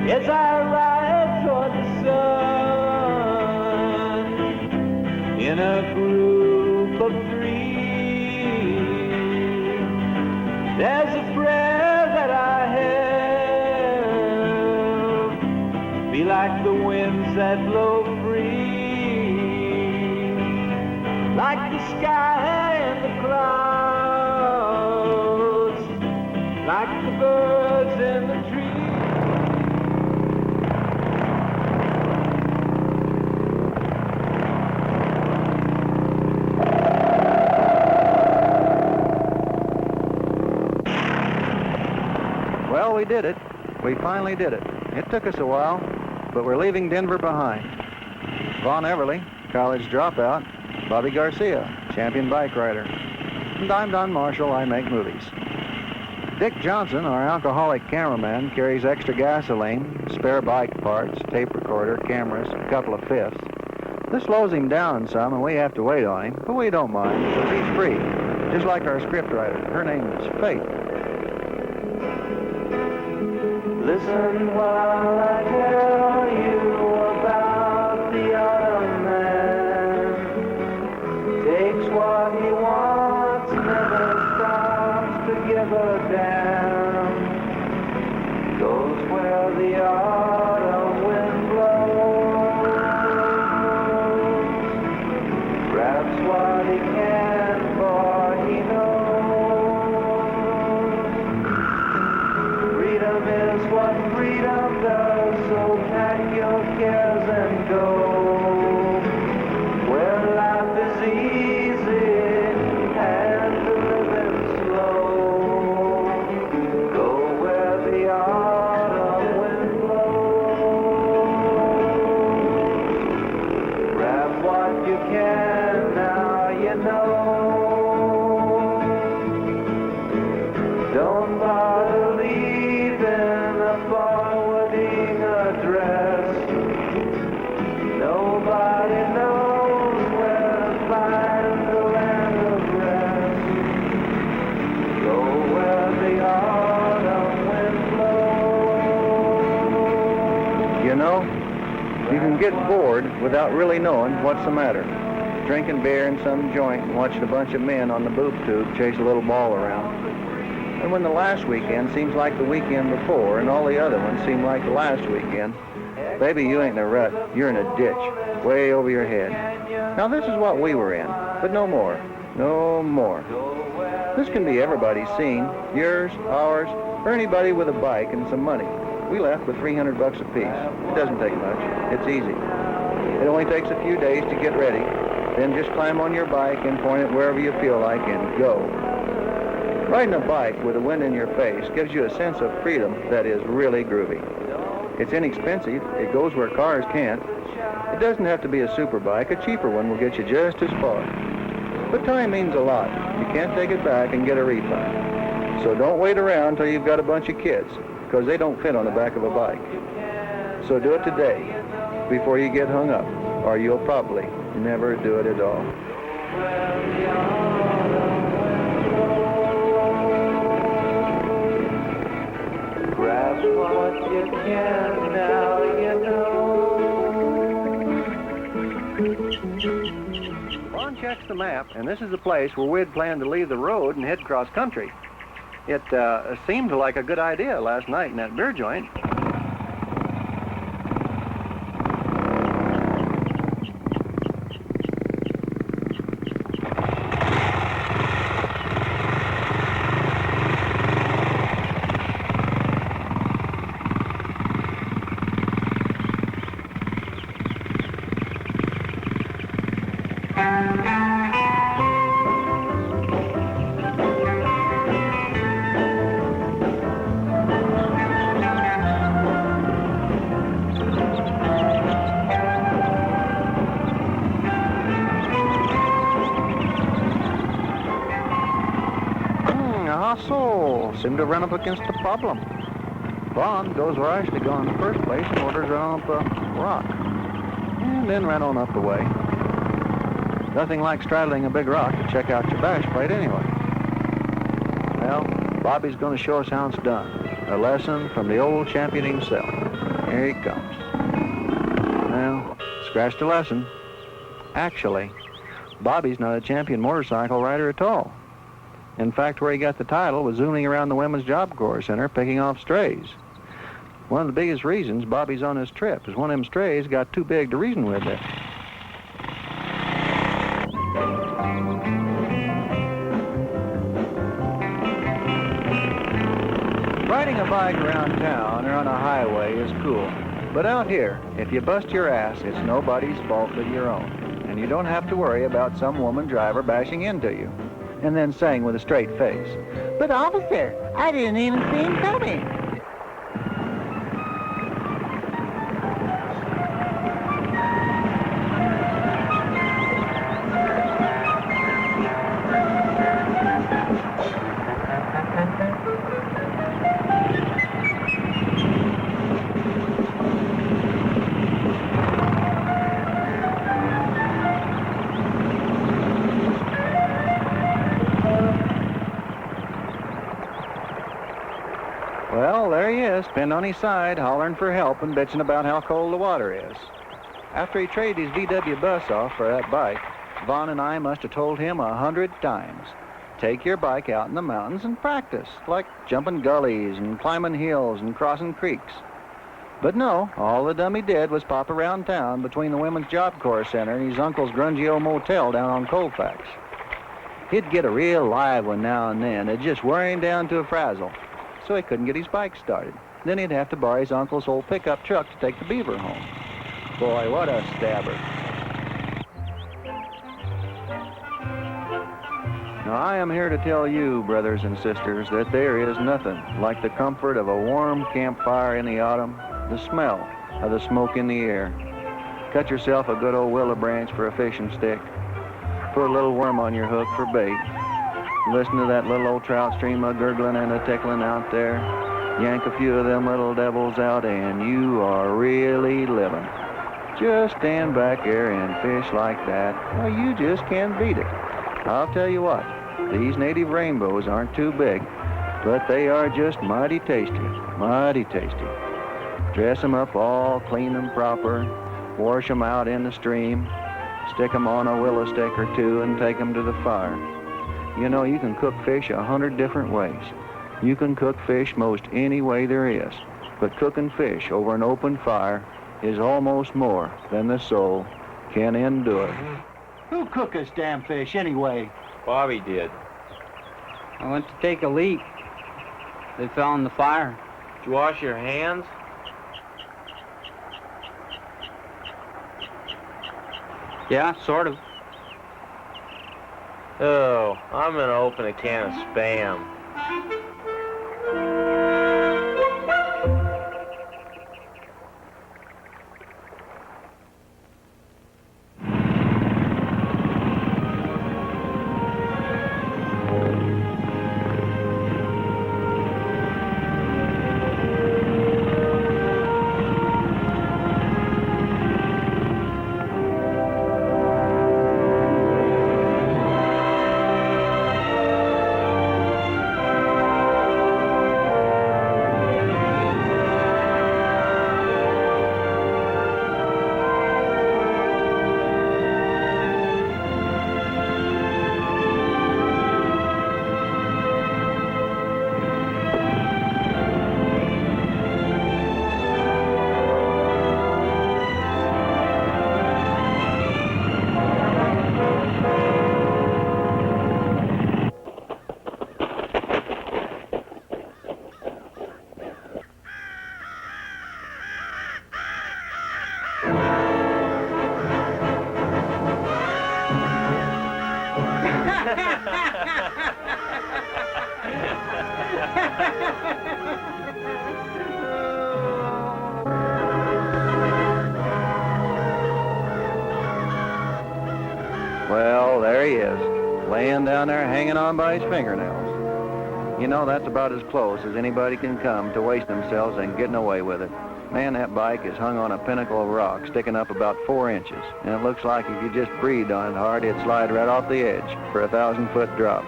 As I ride toward the sun in a group of three, there's a prayer that I have, be like the winds that blow free, like the sky and the clouds, like the birds in the trees. Well, we did it. We finally did it. It took us a while, but we're leaving Denver behind. Vaughn Everly, college dropout. Bobby Garcia, champion bike rider. And I'm Don Marshall, I make movies. Dick Johnson, our alcoholic cameraman, carries extra gasoline, spare bike parts, tape recorder, cameras, a couple of fifths. This slows him down some, and we have to wait on him, but we don't mind, because he's free, just like our scriptwriter. Her name is Faith. Listen while I tell you about the autumn man. Takes what he wants, never stops to give a damn. Goes where the autumn wind blows. Grabs what he can, for he knows. Freedom is what freedom does, so pack your cares and go where life is easy and the living slow. Go where the autumn wind blows. Grab what you can, now you know. Don't bother leaving a forwarding address. Nobody knows where to find the land of rest. Go where the autumn wind blows. You know, you can get bored without really knowing what's the matter. Drinking beer in some joint and watching a bunch of men on the boob tube chase a little ball around. And when the last weekend seems like the weekend before, and all the other ones seem like the last weekend, baby, you ain't in a rut. You're in a ditch, way over your head. Now, this is what we were in, but no more. No more. This can be everybody's scene, yours, ours, or anybody with a bike and some money. We left with $300 apiece. It doesn't take much. It's easy. It only takes a few days to get ready. Then just climb on your bike and point it wherever you feel like and go. Riding a bike with the wind in your face gives you a sense of freedom that is really groovy. It's inexpensive. It goes where cars can't. It doesn't have to be a super bike. A cheaper one will get you just as far. But time means a lot. You can't take it back and get a refund. So don't wait around till you've got a bunch of kids, because they don't fit on the back of a bike. So do it today, before you get hung up, or you'll probably never do it at all. Grab what you can, now you know. Vaughn checks the map, and this is the place where we'd planned to leave the road and head cross country. It seemed like a good idea last night in that beer joint. Seemed to run up against a problem. Vaughn goes where I should have gone in the first place and orders run up a rock. And then ran on up the way. Nothing like straddling a big rock to check out your bash plate anyway. Well, Bobby's going to show us how it's done. A lesson from the old champion himself. Here he comes. Well, scratch the lesson. Actually, Bobby's not a champion motorcycle rider at all. In fact, where he got the title was zooming around the Women's Job Corps Center picking off strays. One of the biggest reasons Bobby's on this trip is one of them strays got too big to reason with it. Riding a bike around town or on a highway is cool. But out here, if you bust your ass, it's nobody's fault but your own. And you don't have to worry about some woman driver bashing into you. And then saying with a straight face, "But officer, I didn't even see him coming." Well, there he is, pinned on his side, hollering for help and bitching about how cold the water is. After he traded his VW bus off for that bike, Vaughn and I must have told him 100 times, take your bike out in the mountains and practice, like jumping gullies and climbing hills and crossing creeks. But no, all the dummy did was pop around town between the Women's Job Corps Center and his uncle's grungy old motel down on Colfax. He'd get a real live one now and then. It'd just wear him down to a frazzle, so he couldn't get his bike started. Then he'd have to borrow his uncle's old pickup truck to take the beaver home. Boy, what a stabber. Now, I am here to tell you, brothers and sisters, that there is nothing like the comfort of a warm campfire in the autumn, the smell of the smoke in the air. Cut yourself a good old willow branch for a fishing stick. Put a little worm on your hook for bait. Listen to that little old trout stream a-gurgling and a-tickling out there. Yank a few of them little devils out and you are really living. Just stand back there and fish like that. Well, you just can't beat it. I'll tell you what, these native rainbows aren't too big, but they are just mighty tasty, mighty tasty. Dress them up all clean and proper, wash them out in the stream, stick them on a willow stick or two and take them to the fire. You know, you can cook fish 100 different ways. You can cook fish most any way there is. But cooking fish over an open fire is almost more than the soul can endure. Who cooked this damn fish anyway? Bobby did. I went to take a leak. They fell in the fire. Did you wash your hands? Yeah, sort of. Oh, I'm gonna open a can of Spam. Well, there he is, laying down there hanging on by his fingernails. You know, that's about as close as anybody can come to wasting themselves and getting away with it. Man, that bike is hung on a pinnacle of rock sticking up about 4 inches, and it looks like if you just breathed on it hard, it'd slide right off the edge for a 1,000-foot drop.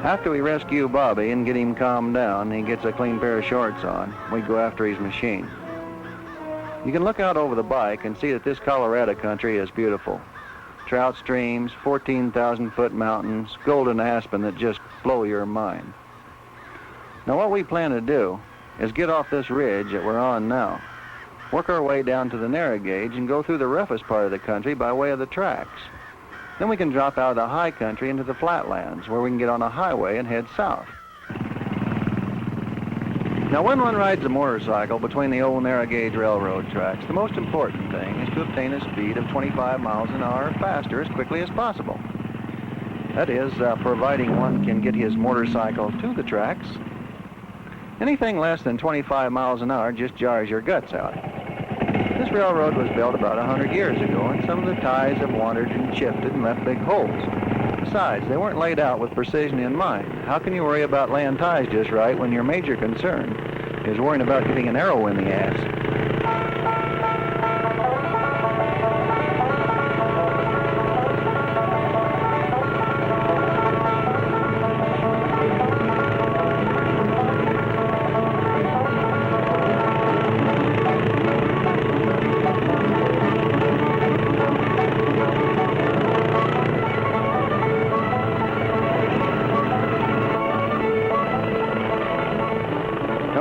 After we rescue Bobby and get him calmed down and he gets a clean pair of shorts on, we go after his machine. You can look out over the bike and see that this Colorado country is beautiful. Trout streams, 14,000-foot mountains, golden aspen that just blow your mind. Now what we plan to do is get off this ridge that we're on now, work our way down to the narrow gauge and go through the roughest part of the country by way of the tracks. Then we can drop out of the high country into the flatlands where we can get on a highway and head south. Now when one rides a motorcycle between the old narrow gauge railroad tracks, the most important thing is to obtain a speed of 25 miles an hour or faster as quickly as possible. That is, providing one can get his motorcycle to the tracks. Anything less than 25 miles an hour just jars your guts out. This railroad was built about 100 years ago, and some of the ties have wandered and shifted and left big holes. Besides, they weren't laid out with precision in mind. How can you worry about laying ties just right when your major concern is worrying about getting an arrow in the ass?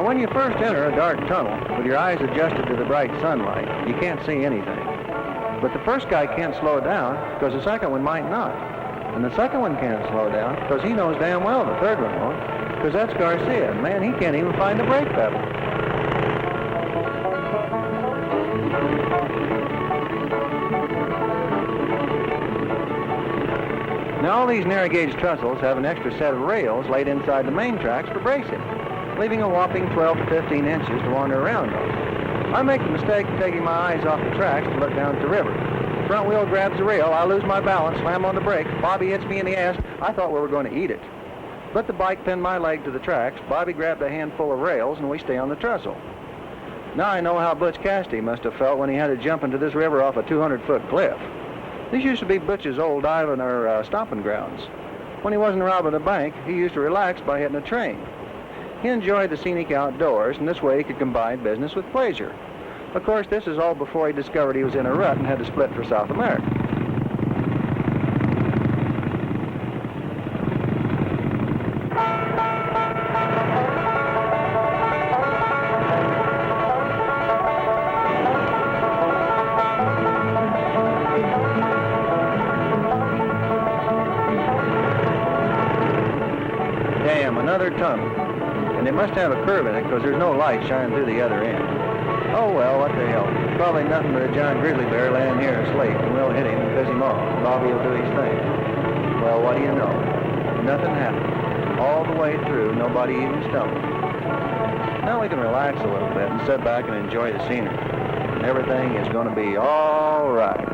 When you first enter a dark tunnel, with your eyes adjusted to the bright sunlight, you can't see anything. But the first guy can't slow down because the second one might not. And the second one can't slow down because he knows damn well the third one won't, because that's Garcia. Man, he can't even find the brake pedal. Now all these narrow gauge trestles have an extra set of rails laid inside the main tracks for bracing, leaving a whopping 12 to 15 inches to wander around on. I make the mistake of taking my eyes off the tracks to look down at the river. Front wheel grabs the rail, I lose my balance, slam on the brake, Bobby hits me in the ass. I thought we were going to eat it. But the bike pinned my leg to the tracks, Bobby grabbed a handful of rails, and we stay on the trestle. Now I know how Butch Cassidy must have felt when he had to jump into this river off a 200-foot cliff. These used to be Butch's old diving or stomping grounds. When he wasn't robbing a bank, he used to relax by hitting a train. He enjoyed the scenic outdoors, and this way he could combine business with pleasure. Of course, this is all before he discovered he was in a rut and had to split for South America. Damn, another tunnel. And it must have a curve in it because there's no light shining through the other end. Oh well, what the hell. Probably nothing but a giant grizzly bear laying here asleep, and we'll hit him and piss him off. Bobby will do his thing. Well, what do you know? Nothing happened. All the way through, nobody even stumbled. Now we can relax a little bit and sit back and enjoy the scenery. And everything is going to be all right.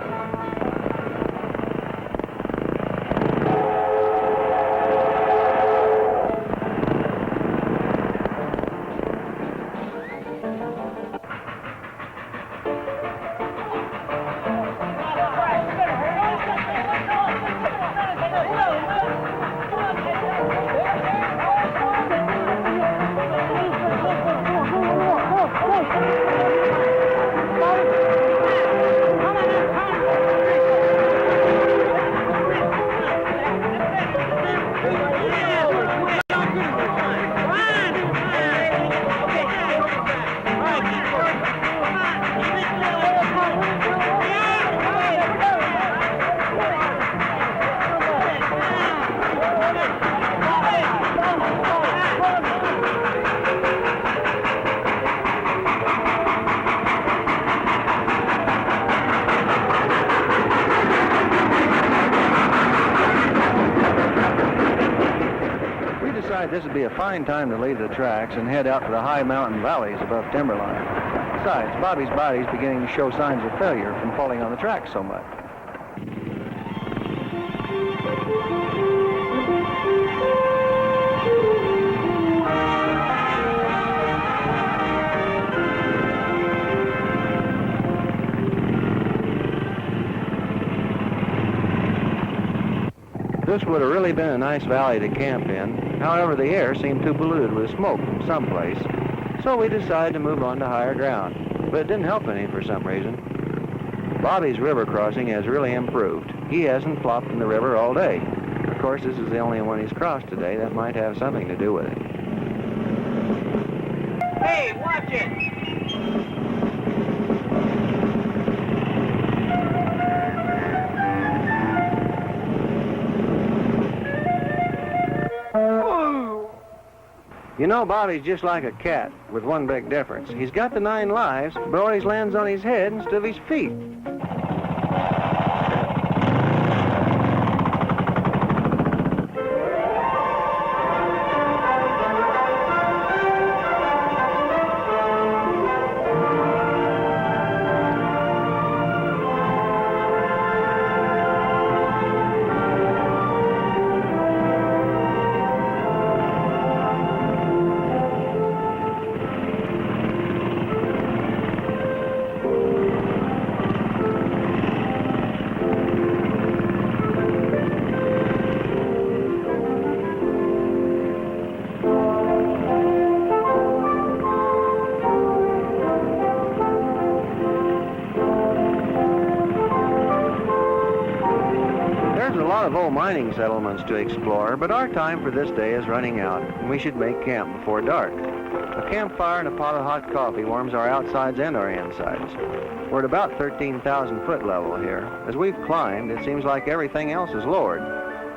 This would be a fine time to leave the tracks and head out to the high mountain valleys above timberline. Besides, Bobby's body's beginning to show signs of failure from falling on the tracks so much. This would have really been a nice valley to camp in. However, the air seemed too polluted with smoke from someplace, so we decided to move on to higher ground. But it didn't help any for some reason. Bobby's river crossing has really improved. He hasn't flopped in the river all day. Of course, this is the only one he's crossed today. That might have something to do with it. Hey, watch it! You know, Bobby's just like a cat, with one big difference. He's got the 9 lives, but always lands on his head instead of his feet. Of old mining settlements to explore, but our time for this day is running out, and we should make camp before dark. A campfire and a pot of hot coffee warms our outsides and our insides. We're at about 13,000 foot level here. As we've climbed, it seems like everything else is lowered,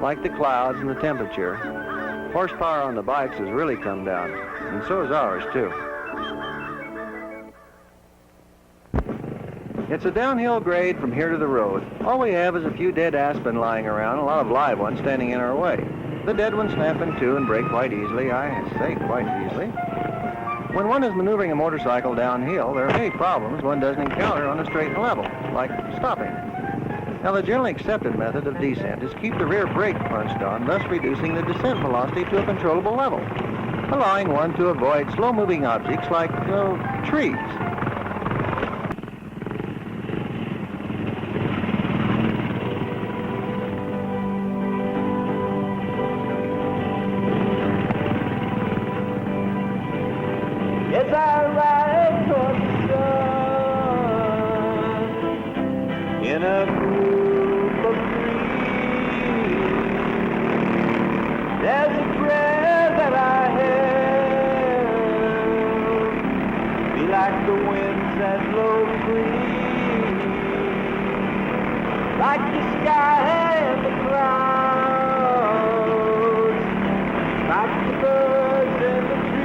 like the clouds and the temperature. Horsepower on the bikes has really come down, and so has ours too. It's a downhill grade from here to the road. All we have is a few dead aspen lying around, a lot of live ones standing in our way. The dead ones snap in two and break quite easily, I say quite easily. When one is maneuvering a motorcycle downhill, there are many problems one doesn't encounter on a straight and level, like stopping. Now, the generally accepted method of descent is keep the rear brake punched on, thus reducing the descent velocity to a controllable level, allowing one to avoid slow-moving objects like, trees. As I ride toward the sun in a group of trees, there's a prayer that I have, be like the winds that blow free, like the sky and the clouds, like the birds and the trees.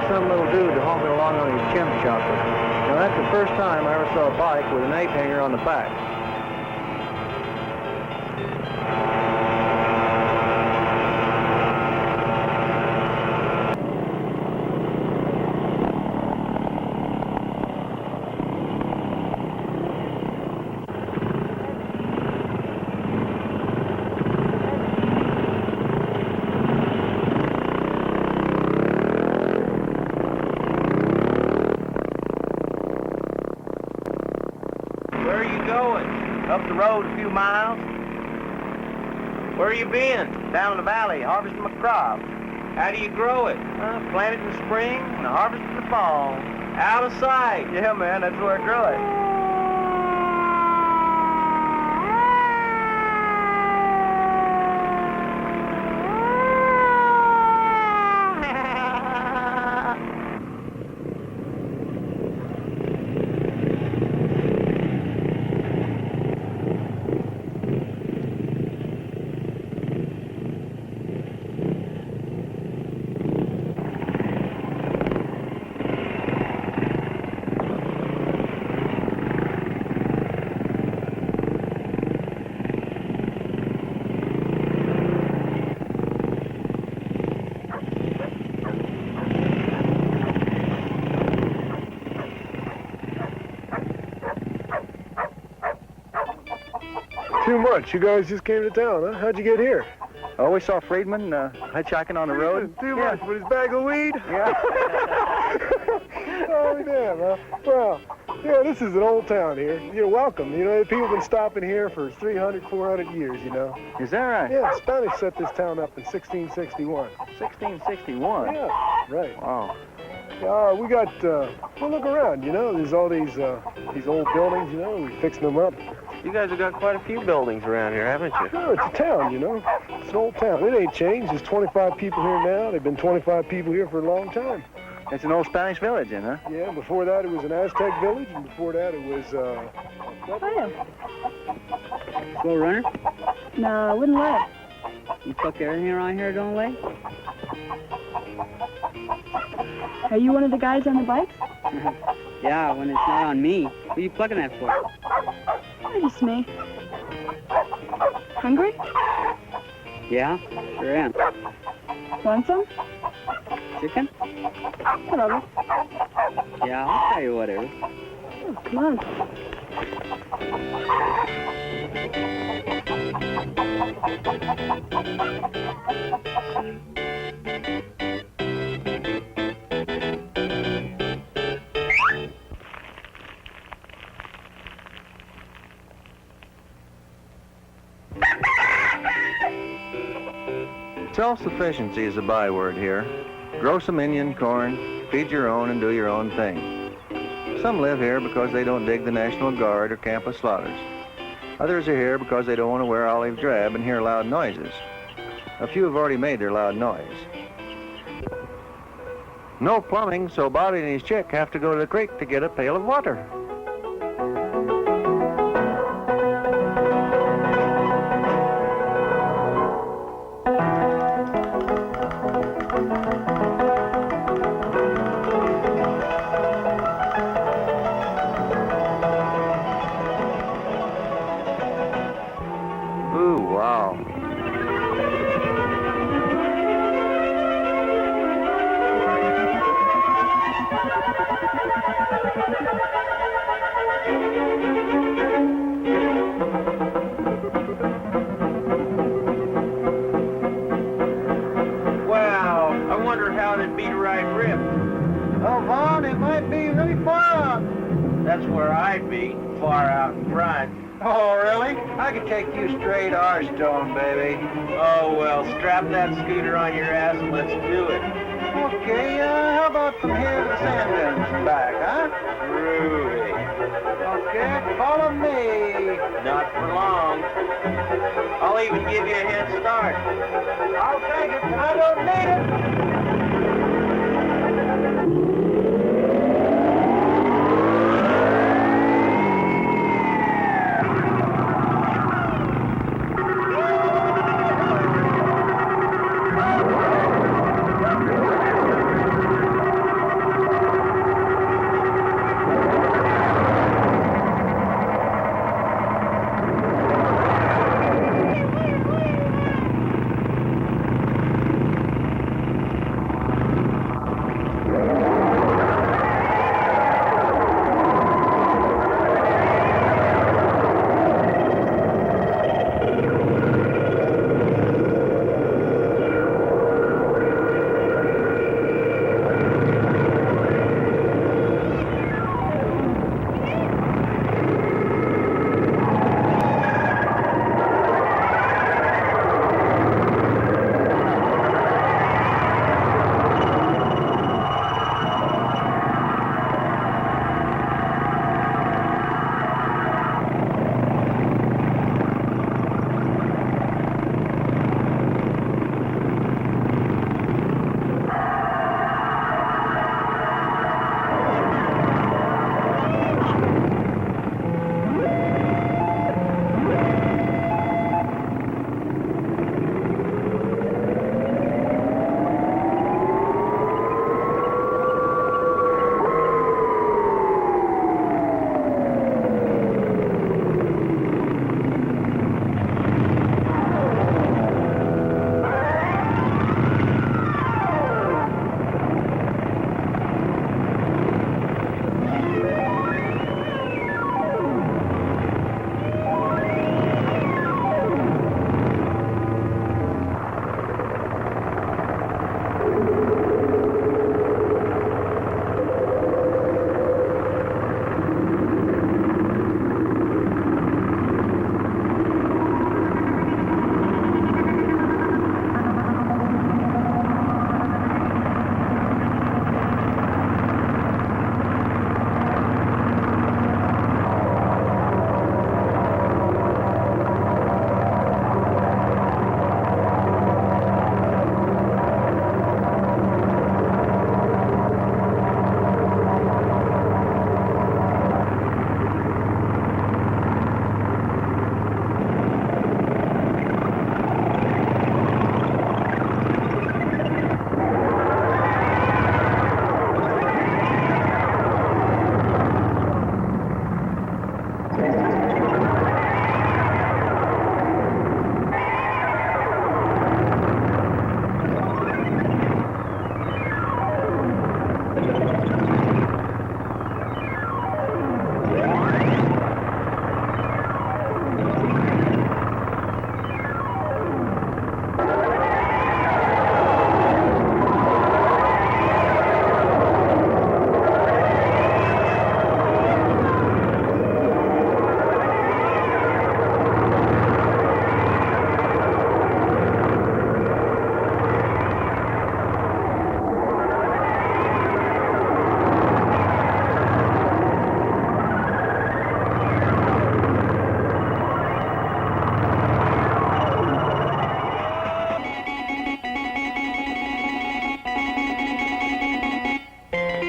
Some little dude honking along on his chimp chopper. Now, that's the first time I ever saw a bike with an ape hanger on the back. Up the road a few miles. Where you been? Down in the valley, harvesting my crop. How do you grow it? Plant it in the spring and harvest it in the fall. Out of sight. Yeah, man, that's where I grow it. much. You guys just came to town, huh? How'd you get here? Oh, we saw Friedman hitchhiking on the road. Too much with his bag of weed? Yeah. Oh, damn, huh? Well, yeah, this is an old town here. You're welcome. You know, people have been stopping here for 300, 400 years, you know. Is that right? Yeah, Spanish set this town up in 1661. 1661. Yeah, right. Wow. We got, well, look around, you know. There's all these old buildings, you know. We're fixing them up. You guys have got quite a few buildings around here, haven't you? Sure, it's a town, you know. It's an old town. It ain't changed. There's 25 people here now. There've been 25 people here for a long time. It's an old Spanish village, then, huh? Yeah, before that it was an Aztec village, and before that it was, Hiya. Slow runner? No, I wouldn't let. You fuck everything around here, don't lay? Are you one of the guys on the bikes? Yeah, when it's not on me. What are you plucking that for? I just me. Hungry? Yeah, sure am. Want some? Chicken? Whatever. Yeah, I'll tell you whatever. Oh, come on. Self-sufficiency is a byword here. Grow some Indian corn, feed your own, and do your own thing. Some live here because they don't dig the National Guard or campus slaughters. Others are here because they don't want to wear olive drab and hear loud noises. A few have already made their loud noise. No plumbing, so Bobby and his chick have to go to the creek to get a pail of water. Ooh, wow. Wow, I wonder how it'd be to ride Rip. Oh, Vaughn, it might be really far out. That's where I'd be, far out in front. Oh, really? I could take you straight Arstone, baby. Oh, well, strap that scooter on your ass and let's do it. Okay, how about from here to the sand dunes and back, huh? Groovy. Okay, follow me. Not for long. I'll even give you a head start. I'll take it, but I don't need it.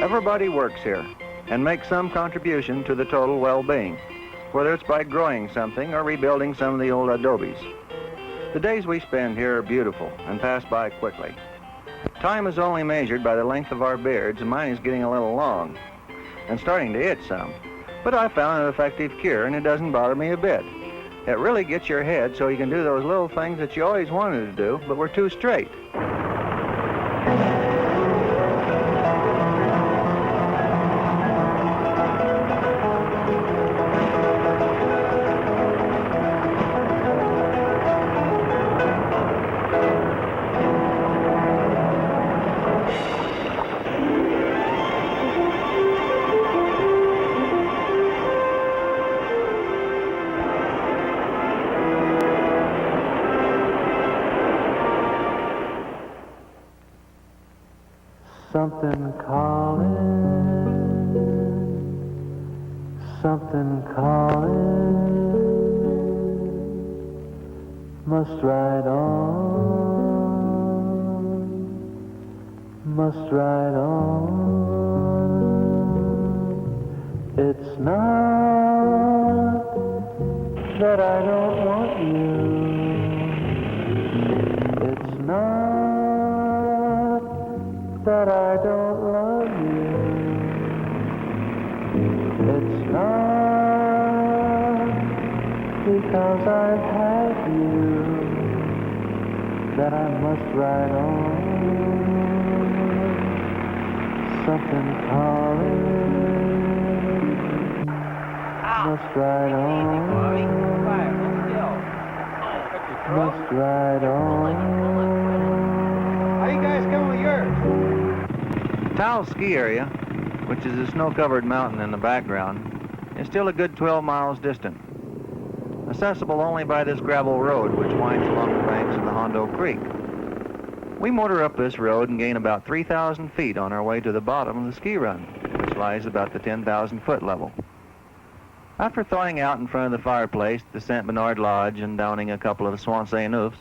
Everybody works here and makes some contribution to the total well-being, whether it's by growing something or rebuilding some of the old adobes. The days we spend here are beautiful and pass by quickly. Time is only measured by the length of our beards, and mine is getting a little long and starting to itch some. But I found an effective cure, and it doesn't bother me a bit. It really gets your head so you can do those little things that you always wanted to do, but were too straight. Something calling, something calling, must ride on, must ride on. It's not that I don't want you, it's not that I don't love you. It's not because I've had you that I must ride on. Something calling, must ride on, must ride on. How you guys coming with yours? Taos Ski Area, which is a snow-covered mountain in the background, is still a good 12 miles distant, accessible only by this gravel road which winds along the banks of the Hondo Creek. We motor up this road and gain about 3,000 feet on our way to the bottom of the ski run, which lies about the 10,000-foot level. After thawing out in front of the fireplace at the St. Bernard Lodge and downing a couple of Swansea Oofs,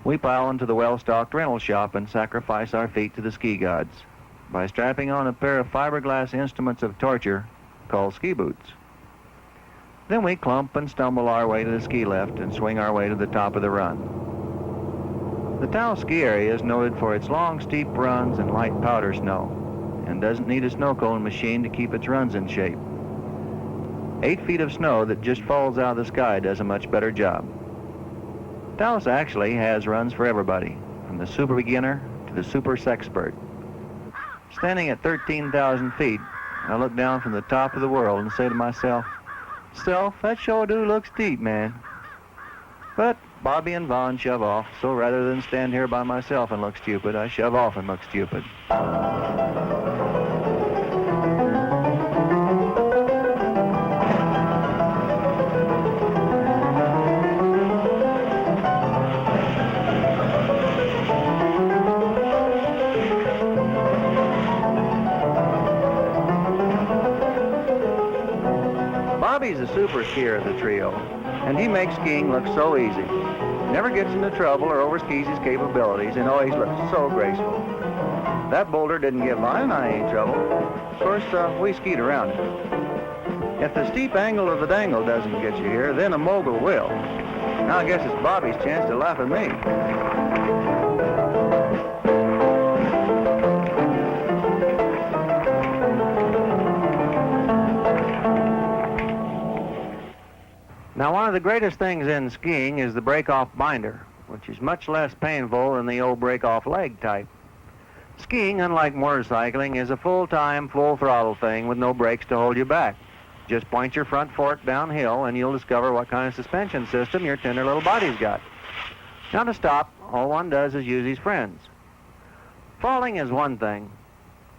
we pile into the well-stocked rental shop and sacrifice our feet to the ski gods by strapping on a pair of fiberglass instruments of torture called ski boots. Then we clump and stumble our way to the ski lift and swing our way to the top of the run. The Taos Ski Area is noted for its long, steep runs and light powder snow, and doesn't need a snow cone machine to keep its runs in shape. 8 feet of snow that just falls out of the sky does a much better job. Taos actually has runs for everybody, from the super beginner to the super sexpert. Standing at 13,000 feet, I look down from the top of the world and say to myself, "Self, that sure do look steep, man." But Bobby and Vaughn shove off, so rather than stand here by myself and look stupid, I shove off and look stupid. Bobby's the super skier of the trio, and he makes skiing look so easy. Never gets into trouble or overskis his capabilities, and always looks so graceful. That boulder didn't give Vaughn and I any trouble. Of course, we skied around it. If the steep angle of the dangle doesn't get you here, then a mogul will. Now I guess it's Bobby's chance to laugh at me. Now, one of the greatest things in skiing is the break-off binder, which is much less painful than the old break-off leg type. Skiing, unlike motorcycling, is a full-time, full-throttle thing with no brakes to hold you back. Just point your front fork downhill and you'll discover what kind of suspension system your tender little body's got. Now to stop, all one does is use his friends. Falling is one thing,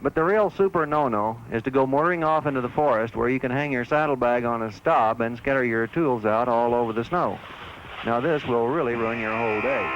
but the real super no-no is to go motoring off into the forest where you can hang your saddlebag on a stub and scatter your tools out all over the snow. Now this will really ruin your whole day.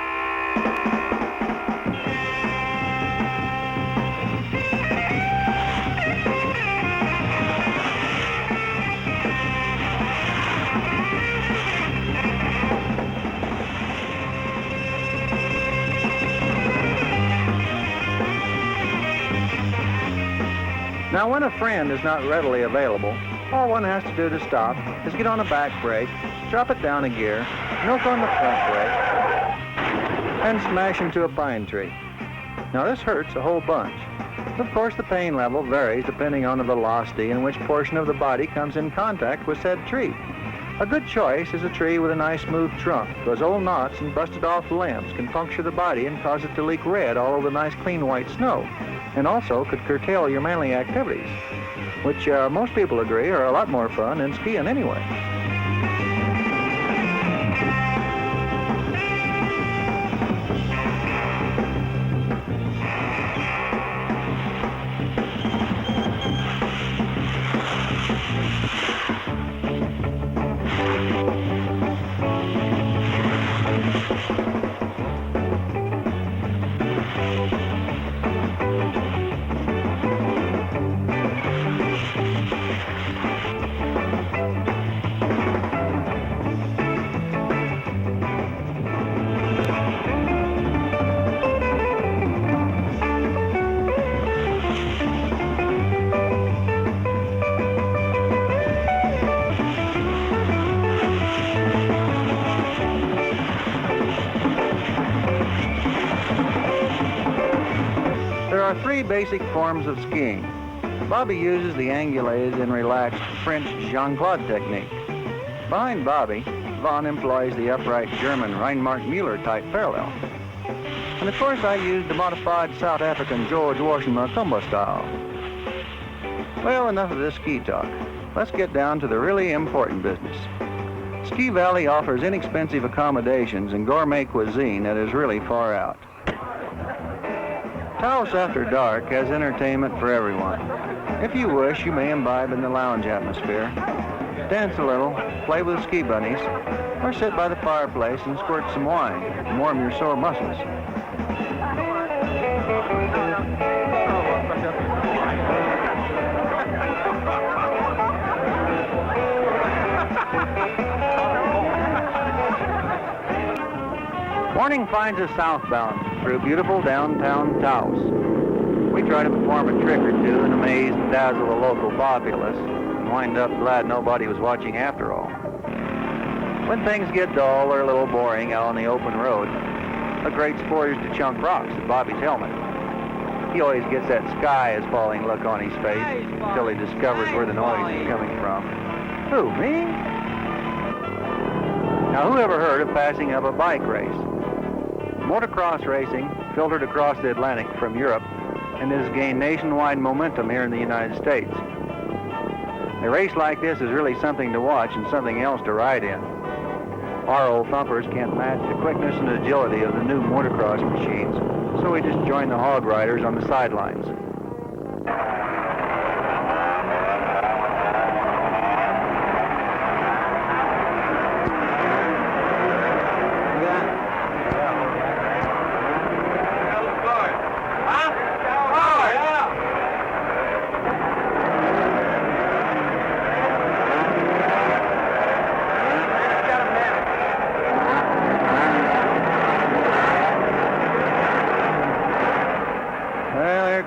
Now, when a friend is not readily available, all one has to do to stop is get on a back brake, drop it down a gear, milk on the front brake, and smash into a pine tree. Now, this hurts a whole bunch. Of course, the pain level varies depending on the velocity and which portion of the body comes in contact with said tree. A good choice is a tree with a nice smooth trunk, because old knots and busted off limbs can puncture the body and cause it to leak red all over the nice clean white snow, and also could curtail your manly activities, which most people agree are a lot more fun than skiing anyway. There are three basic forms of skiing. Bobby uses the angulated and relaxed French Jean-Claude technique. Behind Bobby, Vaughn employs the upright German Reinhard Mueller type parallel. And of course I used the modified South African George Washington Macumba style. Well, enough of this ski talk. Let's get down to the really important business. Ski Valley offers inexpensive accommodations and gourmet cuisine that is really far out. Taos After Dark has entertainment for everyone. If you wish, you may imbibe in the lounge atmosphere, dance a little, play with ski bunnies, or sit by the fireplace and squirt some wine and warm your sore muscles. Morning finds us southbound through beautiful downtown Taos. We try to perform a trick or two and amaze and dazzle the local populace and wind up glad nobody was watching after all. When things get dull or a little boring out on the open road, a great sport is to chunk rocks at Bobby's helmet. He always gets that sky is falling look on his face until he discovers where the noise is coming from. Who, me? Now, who ever heard of passing up a bike race? Motocross racing filtered across the Atlantic from Europe and has gained nationwide momentum here in the United States. A race like this is really something to watch and something else to ride in. Our old thumpers can't match the quickness and agility of the new motocross machines, so we just join the hog riders on the sidelines.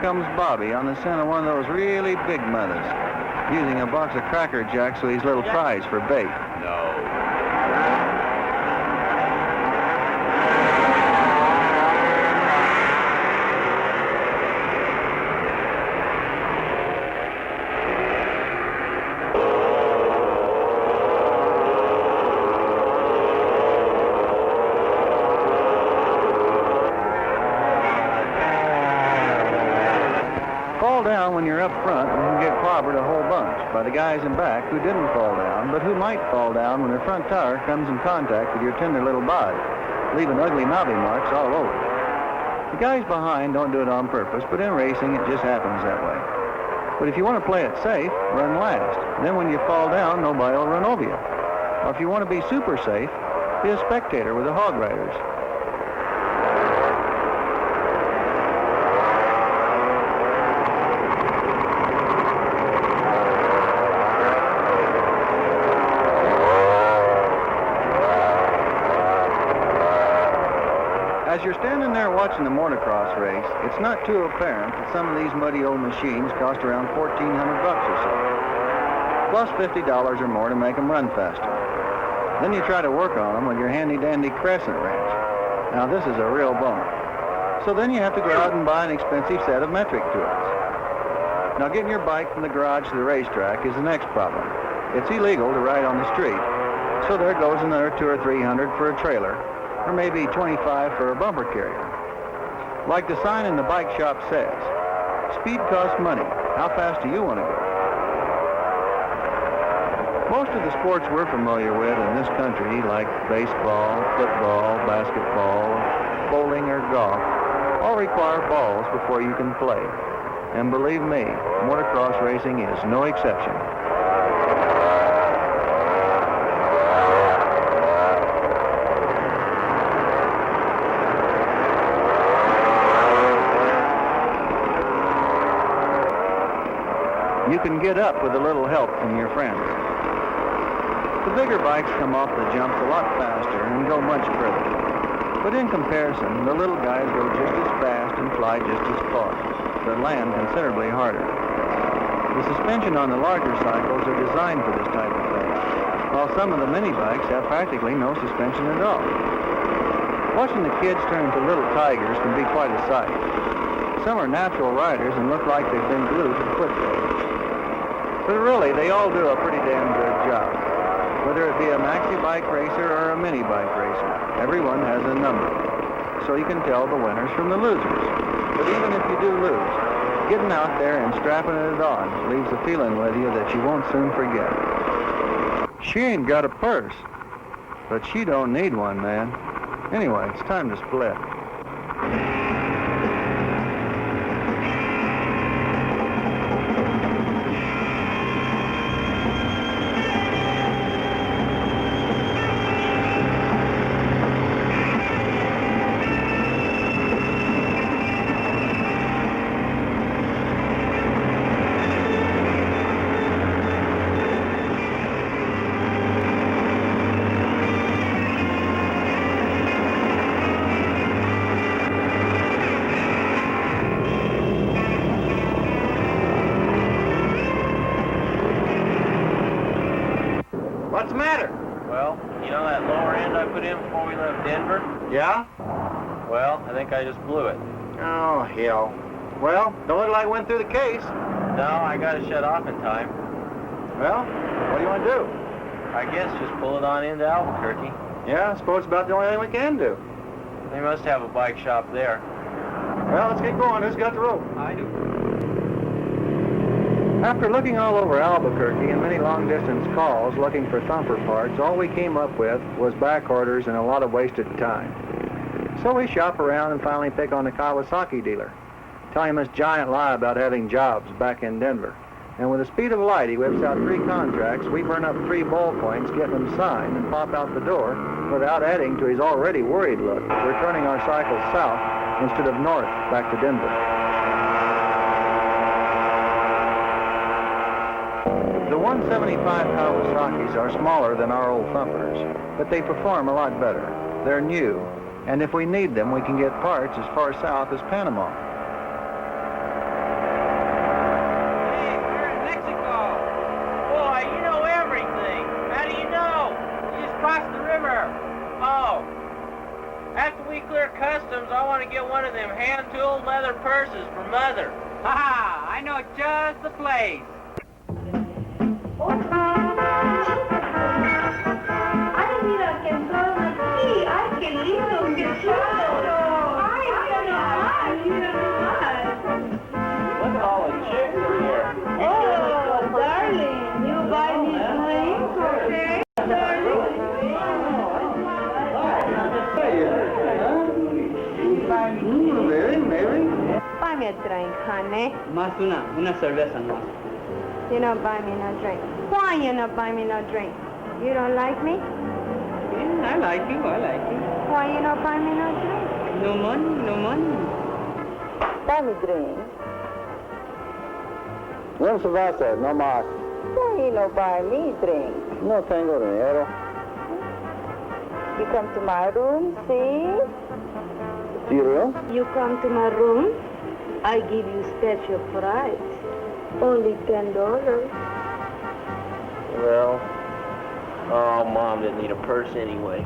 Comes Bobby on the scent of one of those really big mothers, using a box of Cracker Jacks with his little prize for bait. When you're up front, you can get clobbered a whole bunch by the guys in back who didn't fall down, but who might fall down when their front tire comes in contact with your tender little body, leaving ugly mouthy marks all over. The guys behind don't do it on purpose, but in racing it just happens that way. But if you want to play it safe, run last. Then when you fall down, nobody will run over you. Or if you want to be super safe, be a spectator with the hog riders. As you're standing there watching watching the motocross race, it's not too apparent that some of these muddy old machines cost around $1,400 or so, plus $50 or more to make them run faster. Then you try to work on them with your handy-dandy Crescent wrench. Now, this is a real bummer. So then you have to go out and buy an expensive set of metric tools. Now, getting your bike from the garage to the racetrack is the next problem. It's illegal to ride on the street, so there goes another $200 or $300 for a trailer, or maybe $25 for a bumper carrier. Like the sign in the bike shop says, speed costs money. How fast do you want to go? Most of the sports we're familiar with in this country, like baseball, football, basketball, bowling, or golf, all require balls before you can play. And believe me, motocross racing is no exception. You can get up with a little help from your friends. The bigger bikes come off the jumps a lot faster and go much further. But in comparison, the little guys go just as fast and fly just as far, but land considerably harder. The suspension on the larger cycles are designed for this type of thing, while some of the mini bikes have practically no suspension at all. Watching the kids turn into little tigers can be quite a sight. Some are natural riders and look like they've been glued to the footbridge. But really, they all do a pretty damn good job. Whether it be a maxi bike racer or a mini bike racer, everyone has a number, so you can tell the winners from the losers. But even if you do lose, getting out there and strapping it on leaves a feeling with you that you won't soon forget. She ain't got a purse, but she don't need one, man. Anyway, it's time to split. What's the matter? Well, you know that lower end I put in before we left Denver? Yeah? Well, I think I just blew it. Oh, hell. Well, don't look like it went through the case. No, I got to shut off in time. Well, what do you want to do? I guess just pull it on into Albuquerque. Yeah, I suppose it's about the only thing we can do. They must have a bike shop there. Well, let's get going. Who's got the rope? I do. After looking all over Albuquerque and many long-distance calls looking for thumper parts, all we came up with was back orders and a lot of wasted time. So we shop around and finally pick on the Kawasaki dealer, tell him this giant lie about having jobs back in Denver. And with the speed of light, he whips out 3 contracts. We burn up 3 ballpoints, get them signed, and pop out the door without adding to his already worried look, returning our cycles south instead of north back to Denver. The 175 Kawasaki's are smaller than our old thumpers, but they perform a lot better. They're new, and if we need them, we can get parts as far south as Panama. Hey, we're in Mexico. Boy, you know everything. How do you know? You just crossed the river. Oh. After we clear customs, I want to get one of them hand-tooled leather purses for Mother. Ha ha! I know just the place. Ay, mira, que entraron aquí. Ay, qué lindo, qué chulo. Ay, mira nomás, mira nomás. Look at all the chicks in here. Oh, darling, you buy me drinks, okay? Darling. Buy me a drink, honey. Más una cerveza más. You don't buy me no drink. Why you not buy me no drink? You don't like me? Yeah, I like you. Why you not buy me no drink? No money. Buy me drink. No se va a hacer, no más. Why you not buy me drink? No tengo dinero. You come to my room, see? Cereal? You come to my room, I give you special price. Only $10. Well, oh, Mom didn't need a purse anyway.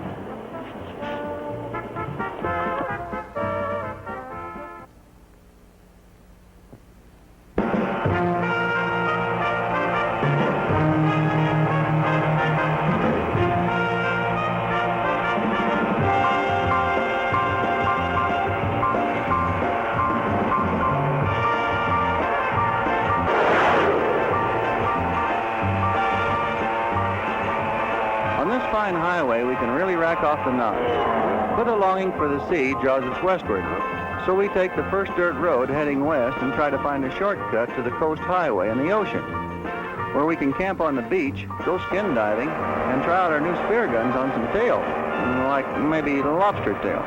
On this fine highway, we can really rack off the knots. But a longing for the sea draws us westward. So we take the first dirt road heading west and try to find a shortcut to the coast highway and the ocean, where we can camp on the beach, go skin diving, and try out our new spear guns on some tail, like maybe lobster tail.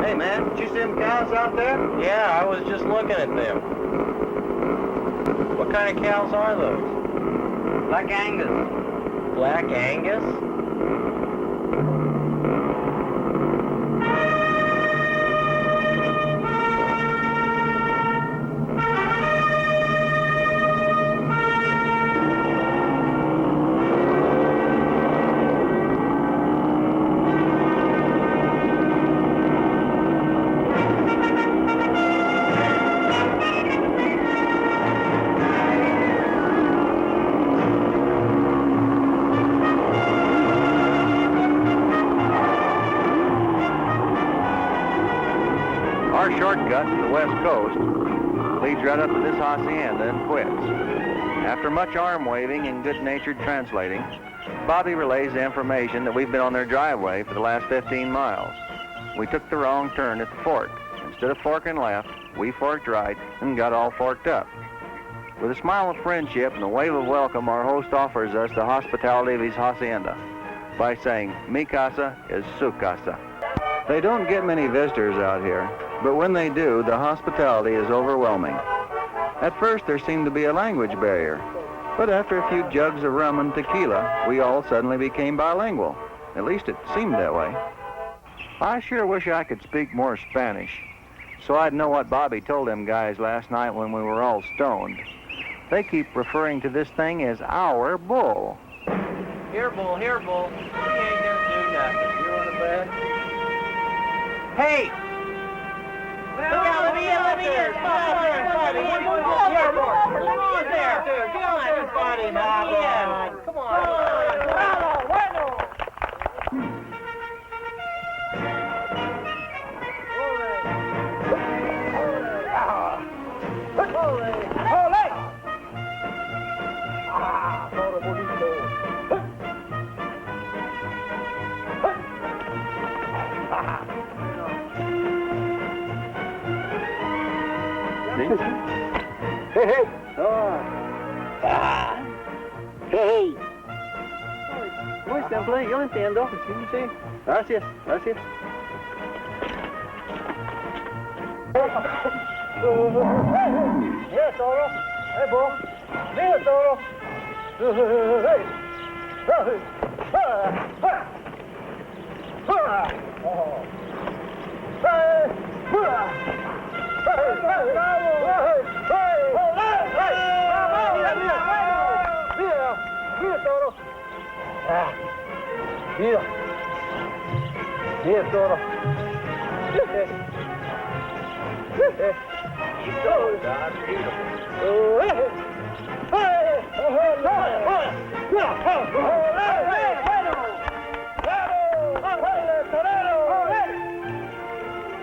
Hey, man, did you see them cows out there? Yeah, I was just looking at them. What kind of cows are those? Black Angus. Black Angus? Our shortcut to the west coast leads right up to this hacienda and quits. After much arm waving and good-natured translating, Bobby relays the information that we've been on their driveway for the last 15 miles. We took the wrong turn at the fork. Instead of forking left, we forked right and got all forked up. With a smile of friendship and a wave of welcome, our host offers us the hospitality of his hacienda by saying, "Mi casa is su casa." They don't get many visitors out here, but when they do, the hospitality is overwhelming. At first, there seemed to be a language barrier, but after a few jugs of rum and tequila, we all suddenly became bilingual. At least it seemed that way. I sure wish I could speak more Spanish, so I'd know what Bobby told them guys last night when we were all stoned. They keep referring to this thing as our bull. Here, Bull, here, Bull. We ain't gonna do nothing. You want a bet? Hey! Look out, let me in, let me in. Come on, everybody. Come on there. Come on, everybody. Come on. Come on. Bravo, bueno. Hey, hey. Hey. Muy simple, yo entiendo. Sí. Gracias, gracias. Mira, toro. Hey, bull. Mira, toro. Hey. Mira, toro.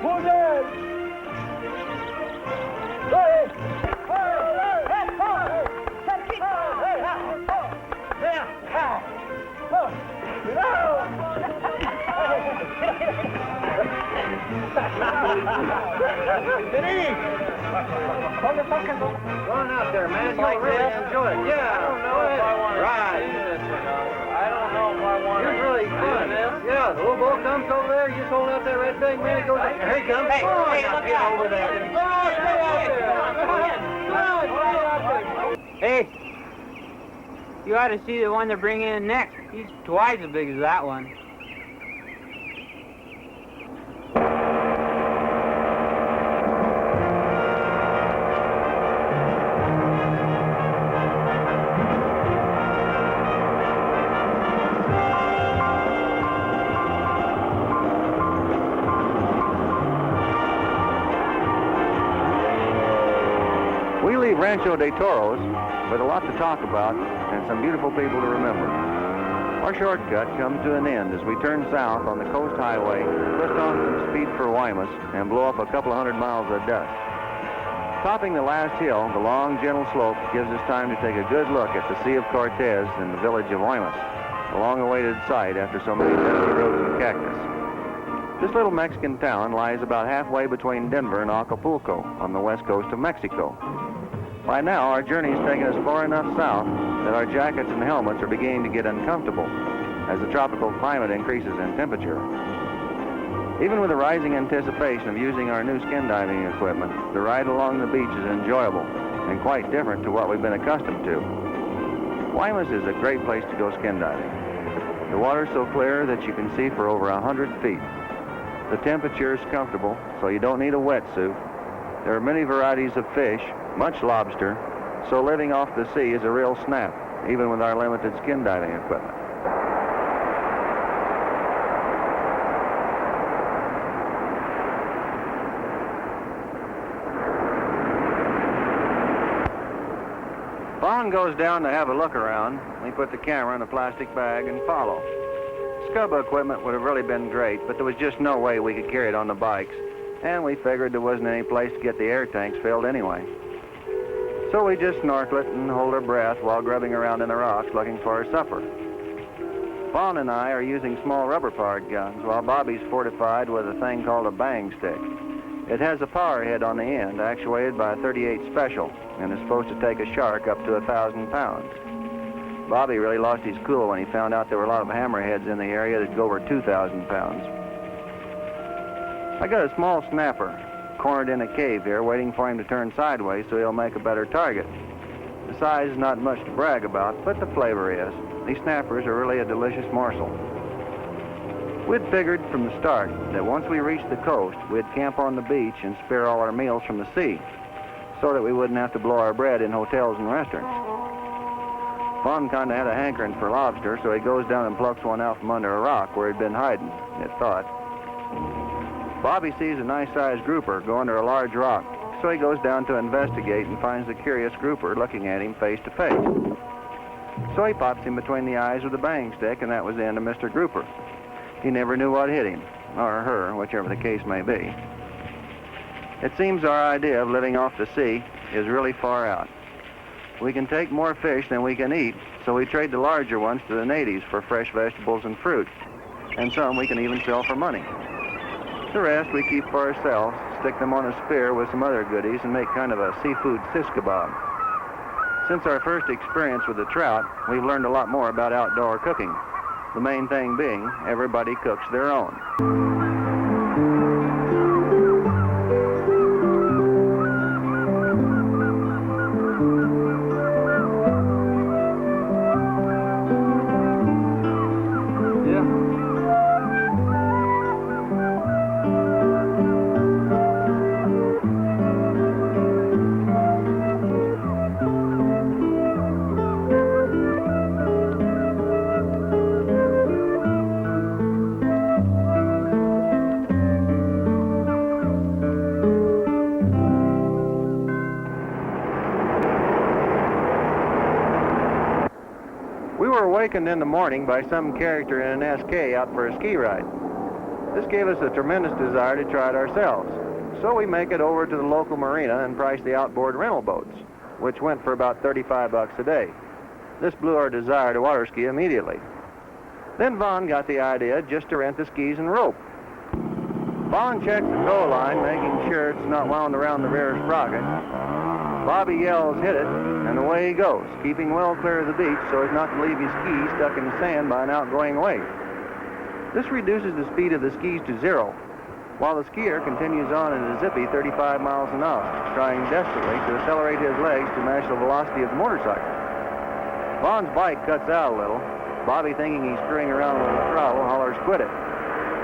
Muy bien. Go on out there, man. Like You'll really this? enjoy it. Yeah. I don't know if I want to Right. do this or not. I don't know if I want to It's really fun. do this. Yeah, the little bull comes over there, you just hold out that red thing, man, he goes up. Here he comes. Hey, Come on, hey, now, look get out. over there. Oh, stay out there. Come on, stay out there. Hey, you ought to see the one they're bringing in next. He's twice as big as that one. We leave Rancho de Toros with a lot to talk about and some beautiful people to remember. Our shortcut comes to an end as we turn south on the Coast Highway, twist on some speed for Guaymas, and blow up a couple of 100 miles of dust. Topping the last hill, the long, gentle slope gives us time to take a good look at the Sea of Cortez and the village of Guaymas, a long-awaited sight after so many dusty roads and cactus. This little Mexican town lies about halfway between Denver and Acapulco on the west coast of Mexico. By now, our journey has taken us far enough south that our jackets and helmets are beginning to get uncomfortable as the tropical climate increases in temperature. Even with the rising anticipation of using our new skin diving equipment, the ride along the beach is enjoyable and quite different to what we've been accustomed to. Guaymas is a great place to go skin diving. The water's so clear that you can see for over 100 feet. The temperature is comfortable, so you don't need a wetsuit. There are many varieties of fish, much lobster, so living off the sea is a real snap, even with our limited skin diving equipment. Vaughn goes down to have a look around. We put the camera in a plastic bag and follow. Scuba equipment would have really been great, but there was just no way we could carry it on the bikes, and we figured there wasn't any place to get the air tanks filled anyway. So we just snorkel it and hold our breath while grubbing around in the rocks looking for our supper. Vaughn and I are using small rubber-powered guns, while Bobby's fortified with a thing called a bang stick. It has a power head on the end, actuated by a .38 Special, and is supposed to take a shark up to 1,000 pounds. Bobby really lost his cool when he found out there were a lot of hammerheads in the area that go over 2,000 pounds. I got a small snapper cornered in a cave here, waiting for him to turn sideways so he'll make a better target. The size is not much to brag about, but the flavor is. These snappers are really a delicious morsel. We'd figured from the start that once we reached the coast, we'd camp on the beach and spare all our meals from the sea, so that we wouldn't have to blow our bread in hotels and restaurants. Vaughn kind of had a hankering for lobster, so he goes down and plucks one out from under a rock where he'd been hiding, it thought. Bobby sees a nice-sized grouper go under a large rock, so he goes down to investigate and finds the curious grouper looking at him face to face. So he pops him between the eyes with a bang stick, and that was the end of Mr. Grouper. He never knew what hit him, or her, whichever the case may be. It seems our idea of living off the sea is really far out. We can take more fish than we can eat, so we trade the larger ones to the natives for fresh vegetables and fruit, and some we can even sell for money. The rest we keep for ourselves, stick them on a spear with some other goodies, and make kind of a seafood sis kebab. Since our first experience with the trout, we've learned a lot more about outdoor cooking. The main thing being, everybody cooks their own. Awakened in the morning by some character in an SK out for a ski ride. This gave us a tremendous desire to try it ourselves, so we make it over to the local marina and price the outboard rental boats, which went for about $35 a day. This blew our desire to water ski immediately. Then Vaughn got the idea just to rent the skis and rope. Vaughn checks the tow line, making sure it's not wound around the rear sprocket, Bobby yells, "Hit it," and away he goes, keeping well clear of the beach so as not to leave his skis stuck in the sand by an outgoing wave. This reduces the speed of the skis to 0, while the skier continues on at a zippy 35 miles an hour, trying desperately to accelerate his legs to match the velocity of the motorcycle. Vaughn's bike cuts out a little. Bobby, thinking he's screwing around with the throttle, hollers, "Quit it."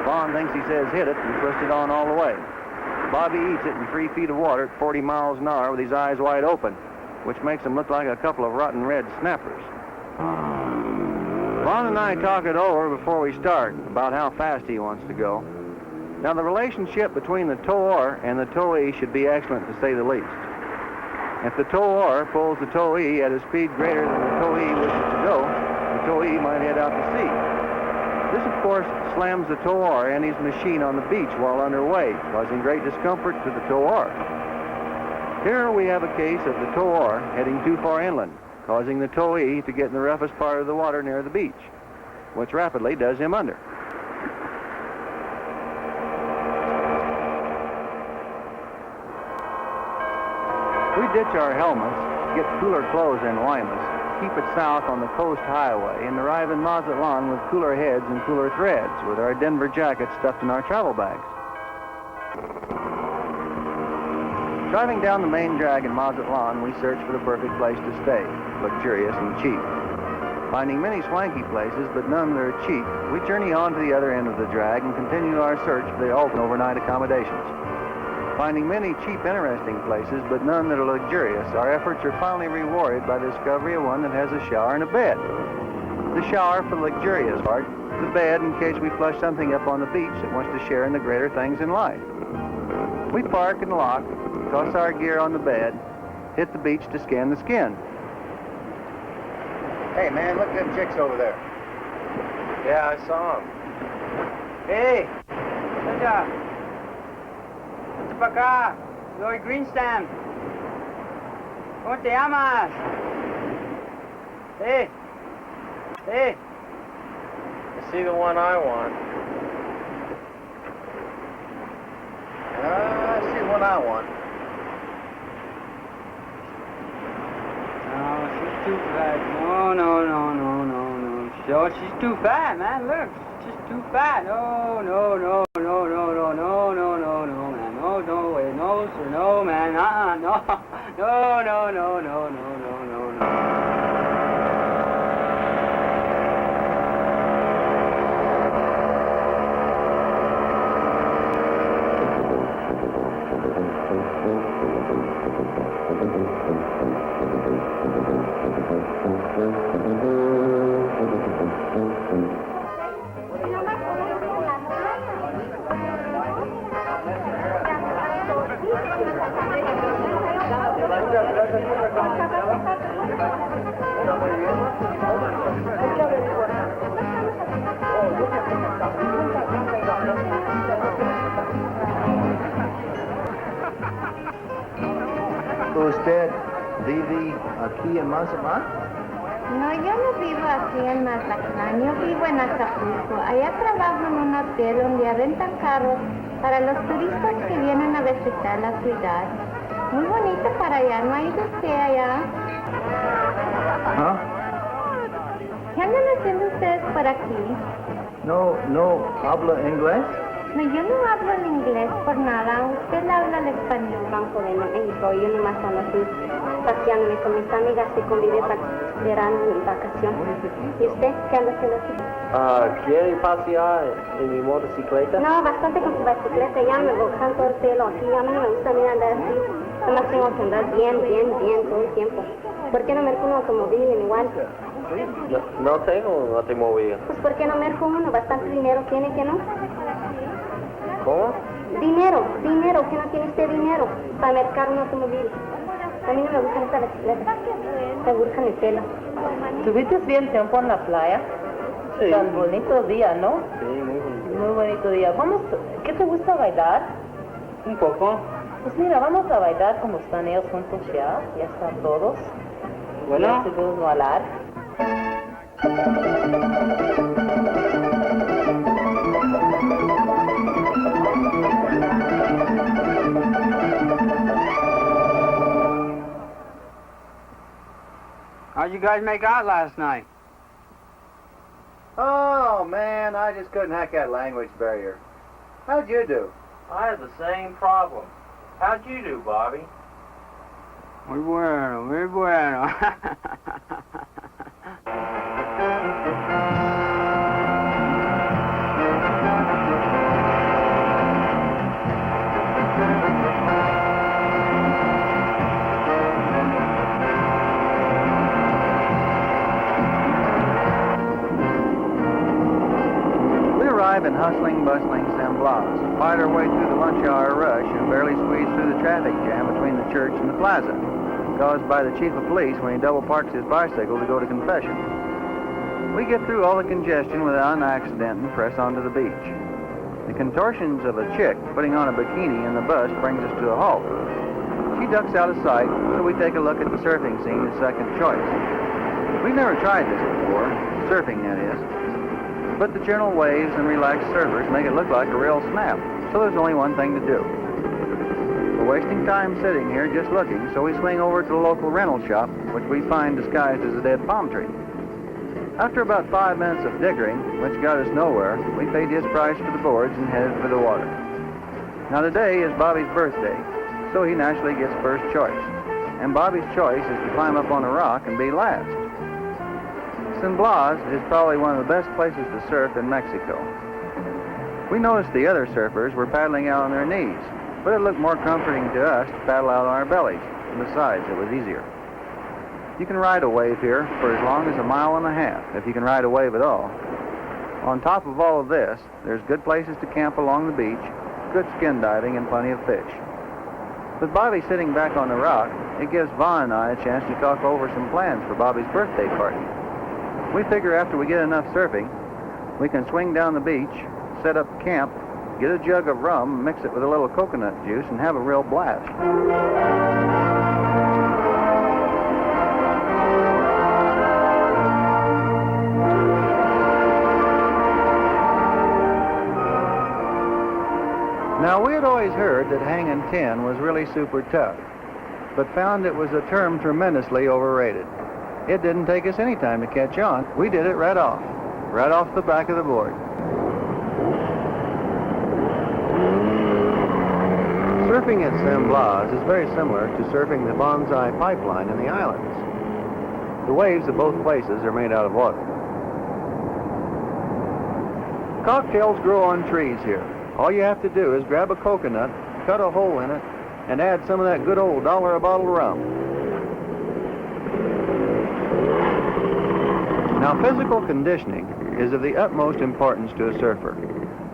Vaughn thinks he says, "Hit it," and twists it on all the way. Bobby eats it in 3 feet of water at 40 miles an hour with his eyes wide open, which makes him look like a couple of rotten red snappers. Vaughn and I talk it over before we start about how fast he wants to go. Now, the relationship between the towor and the towee should be excellent, to say the least. If the towor pulls the towee at a speed greater than the towee wishes to go, the towee might head out to sea. This, of course, slams the towor and his machine on the beach while underway, causing great discomfort to the towor. Here we have a case of the towor heading too far inland, causing the towee to get in the roughest part of the water near the beach, which rapidly does him under. We ditch our helmets, get cooler clothes in Limas, keep it south on the coast highway, and arrive in Mazatlan with cooler heads and cooler threads, with our Denver jackets stuffed in our travel bags. Driving down the main drag in Mazatlan, we search for the perfect place to stay, luxurious and cheap. Finding many swanky places, but none that are cheap, we journey on to the other end of the drag and continue our search for the ultimate overnight accommodations. Finding many cheap, interesting places, but none that are luxurious, our efforts are finally rewarded by the discovery of one that has a shower and a bed. The shower for the luxurious part, the bed in case we flush something up on the beach that wants to share in the greater things in life. We park and lock, toss our gear on the bed, hit the beach to scan the skin. Hey, man, look at them chicks over there. Yeah, I saw him. Hey, Linda. Vente para acá. Soy Greenstam. ¿Cómo te llamas? Hey. Hey. I see the one I want. I see the one I want. No, she's too fat. No. No, she's too fat, man. Look, she's just too fat. No, man. No way. No, sir. No, man. No. No. ¿Usted vive aquí en Mazatlan? No, yo no vivo aquí en Mazatlán, yo vivo en Acapulco. Allá trabajo en un hotel donde rentan carros para los turistas que vienen a visitar la ciudad. Muy bonito para allá, ¿no ha ido usted allá? ¿Ah? ¿Qué andan haciendo ustedes por aquí? No habla inglés? No, yo no hablo el inglés por nada. Usted habla el español. Banco de México. Yo nomás ando así paseándome con mis amigas y convive verano en vacaciones. ¿Y usted qué anda haciendo aquí? ¿Quiere pasear en mi motocicleta? No, bastante con su bicicleta. Ya me bojan todo el pelo aquí. A mí no me gusta ni andar así. Nomás tengo que andar bien todo el tiempo. ¿Por qué no me merco un automóvil igual? No tengo un automóvil. Pues ¿por qué no merco uno? Bastante dinero tiene, que no. ¿Cómo? Dinero, que no tiene usted dinero para mercar un automóvil. A mí no me gusta esta bicicleta. Me gusta mi pelo. ¿Tuviste bien tiempo en la playa? Sí. Tan bonito día, ¿no? Sí, muy bonito. Muy bonito día. ¿Qué te gusta bailar? Un poco. Pues mira, vamos a bailar como están ellos juntos ya. Ya están todos. Bueno. Ya se pueden bailar. How'd you guys make out last night? Oh, man, I just couldn't hack that language barrier. How'd you do? I had the same problem. How'd you do, Bobby? Muy bueno, muy bueno. In hustling, bustling San Blas, fight our way through the lunch hour rush and barely squeeze through the traffic jam between the church and the plaza, caused by the chief of police when he double parks his bicycle to go to confession. We get through all the congestion without an accident and press onto the beach. The contortions of a chick putting on a bikini in the bus brings us to a halt. She ducks out of sight, so we take a look at the surfing scene as second choice. We've never tried this before, surfing that is. But the gentle waves and relaxed surfers make it look like a real snap, so there's only one thing to do. We're wasting time sitting here just looking, so we swing over to the local rental shop, which we find disguised as a dead palm tree. After about 5 minutes of dickering, which got us nowhere, we paid his price for the boards and headed for the water. Now today is Bobby's birthday, so he naturally gets first choice. And Bobby's choice is to climb up on a rock and be last. San Blas is probably one of the best places to surf in Mexico. We noticed the other surfers were paddling out on their knees, but it looked more comforting to us to paddle out on our bellies, and besides, it was easier. You can ride a wave here for as long as 1.5 miles, if you can ride a wave at all. On top of all of this, there's good places to camp along the beach, good skin diving, and plenty of fish. With Bobby sitting back on the rock, it gives Vaughn and I a chance to talk over some plans for Bobby's birthday party. We figure after we get enough surfing, we can swing down the beach, set up camp, get a jug of rum, mix it with a little coconut juice, and have a real blast. Now, we had always heard that hanging 10 was really super tough, but found it was a term tremendously overrated. It didn't take us any time to catch on. We did it right off the back of the board. Surfing at San Blas is very similar to surfing the Bonsai Pipeline in the islands. The waves at both places are made out of water. Cocktails grow on trees here. All you have to do is grab a coconut, cut a hole in it, and add some of that good old $1 a bottle rum. Now, physical conditioning is of the utmost importance to a surfer.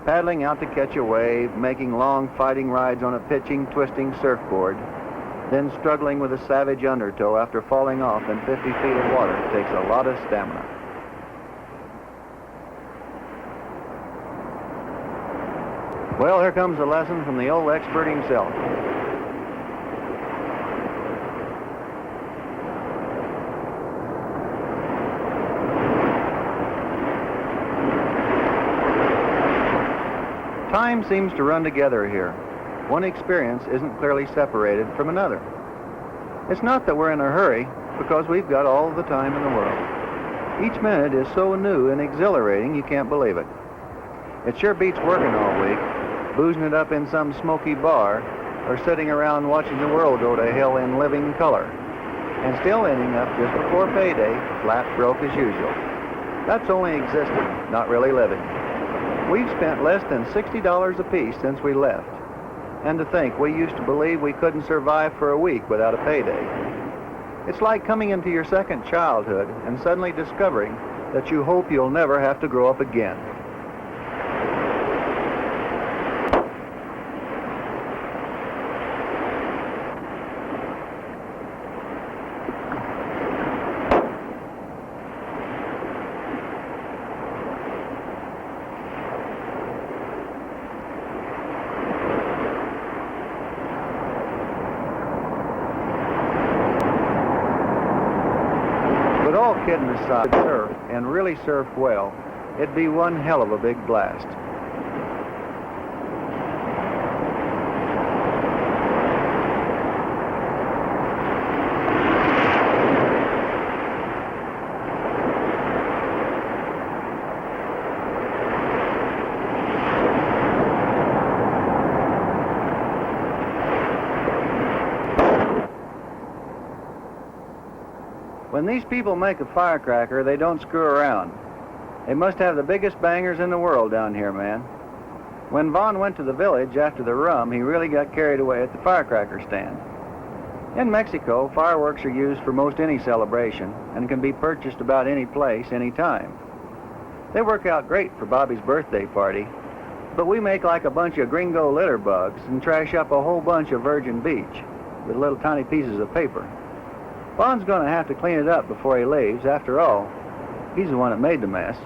Paddling out to catch a wave, making long fighting rides on a pitching, twisting surfboard, then struggling with a savage undertow after falling off in 50 feet of water takes a lot of stamina. Well, here comes a lesson from the old expert himself. Time seems to run together here. One experience isn't clearly separated from another. It's not that we're in a hurry, because we've got all the time in the world. Each minute is so new and exhilarating you can't believe it. It sure beats working all week, boozing it up in some smoky bar, or sitting around watching the world go to hell in living color, and still ending up just before payday, flat broke as usual. That's only existing, not really living. We've spent less than $60 apiece since we left. And to think, we used to believe we couldn't survive for a week without a payday. It's like coming into your second childhood and suddenly discovering that you hope you'll never have to grow up again. Kidding aside, surf and really surf well, it'd be one hell of a big blast. When these people make a firecracker, they don't screw around. They must have the biggest bangers in the world down here, man. When Vaughn went to the village after the rum, he really got carried away at the firecracker stand. In Mexico, fireworks are used for most any celebration and can be purchased about any place, any time. They work out great for Bobby's birthday party, but we make like a bunch of gringo litter bugs and trash up a whole bunch of virgin beach with little tiny pieces of paper. Vaughn's going to have to clean it up before he leaves. After all, he's the one that made the mess.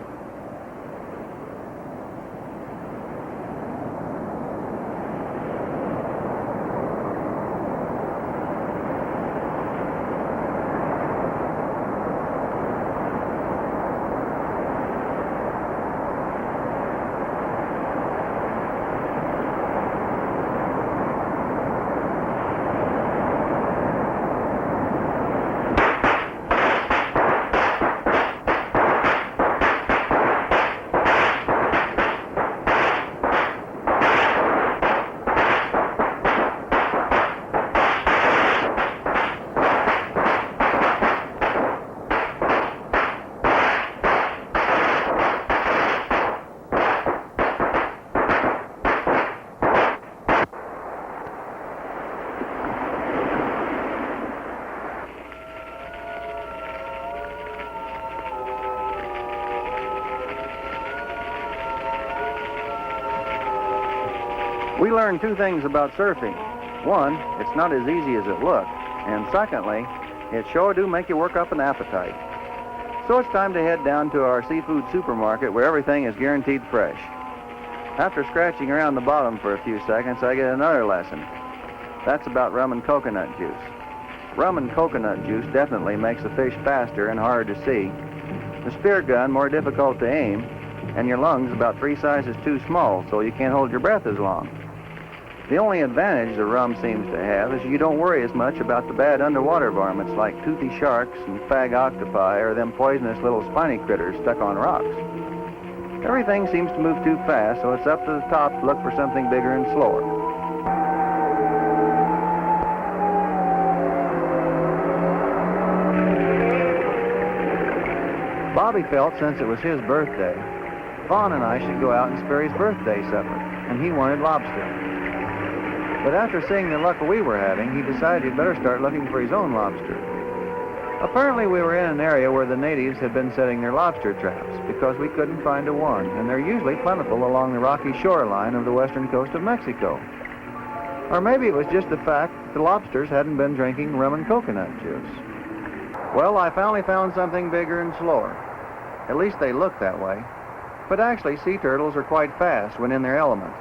We learned two things about surfing. One, it's not as easy as it looks. And secondly, it sure do make you work up an appetite. So it's time to head down to our seafood supermarket where everything is guaranteed fresh. After scratching around the bottom for a few seconds, I get another lesson. That's about rum and coconut juice. Rum and coconut juice definitely makes the fish faster and harder to see, the spear gun more difficult to aim, and your lungs about 3 sizes too small, so you can't hold your breath as long. The only advantage the rum seems to have is you don't worry as much about the bad underwater varmints like toothy sharks and fag octopi or them poisonous little spiny critters stuck on rocks. Everything seems to move too fast, so it's up to the top to look for something bigger and slower. Bobby felt since it was his birthday, Vaughn and I should go out and spare his birthday supper, and he wanted lobster. But after seeing the luck we were having, he decided he'd better start looking for his own lobster. Apparently we were in an area where the natives had been setting their lobster traps because we couldn't find a one, and they're usually plentiful along the rocky shoreline of the western coast of Mexico. Or maybe it was just the fact that the lobsters hadn't been drinking rum and coconut juice. Well, I finally found something bigger and slower. At least they look that way. But actually, sea turtles are quite fast when in their element.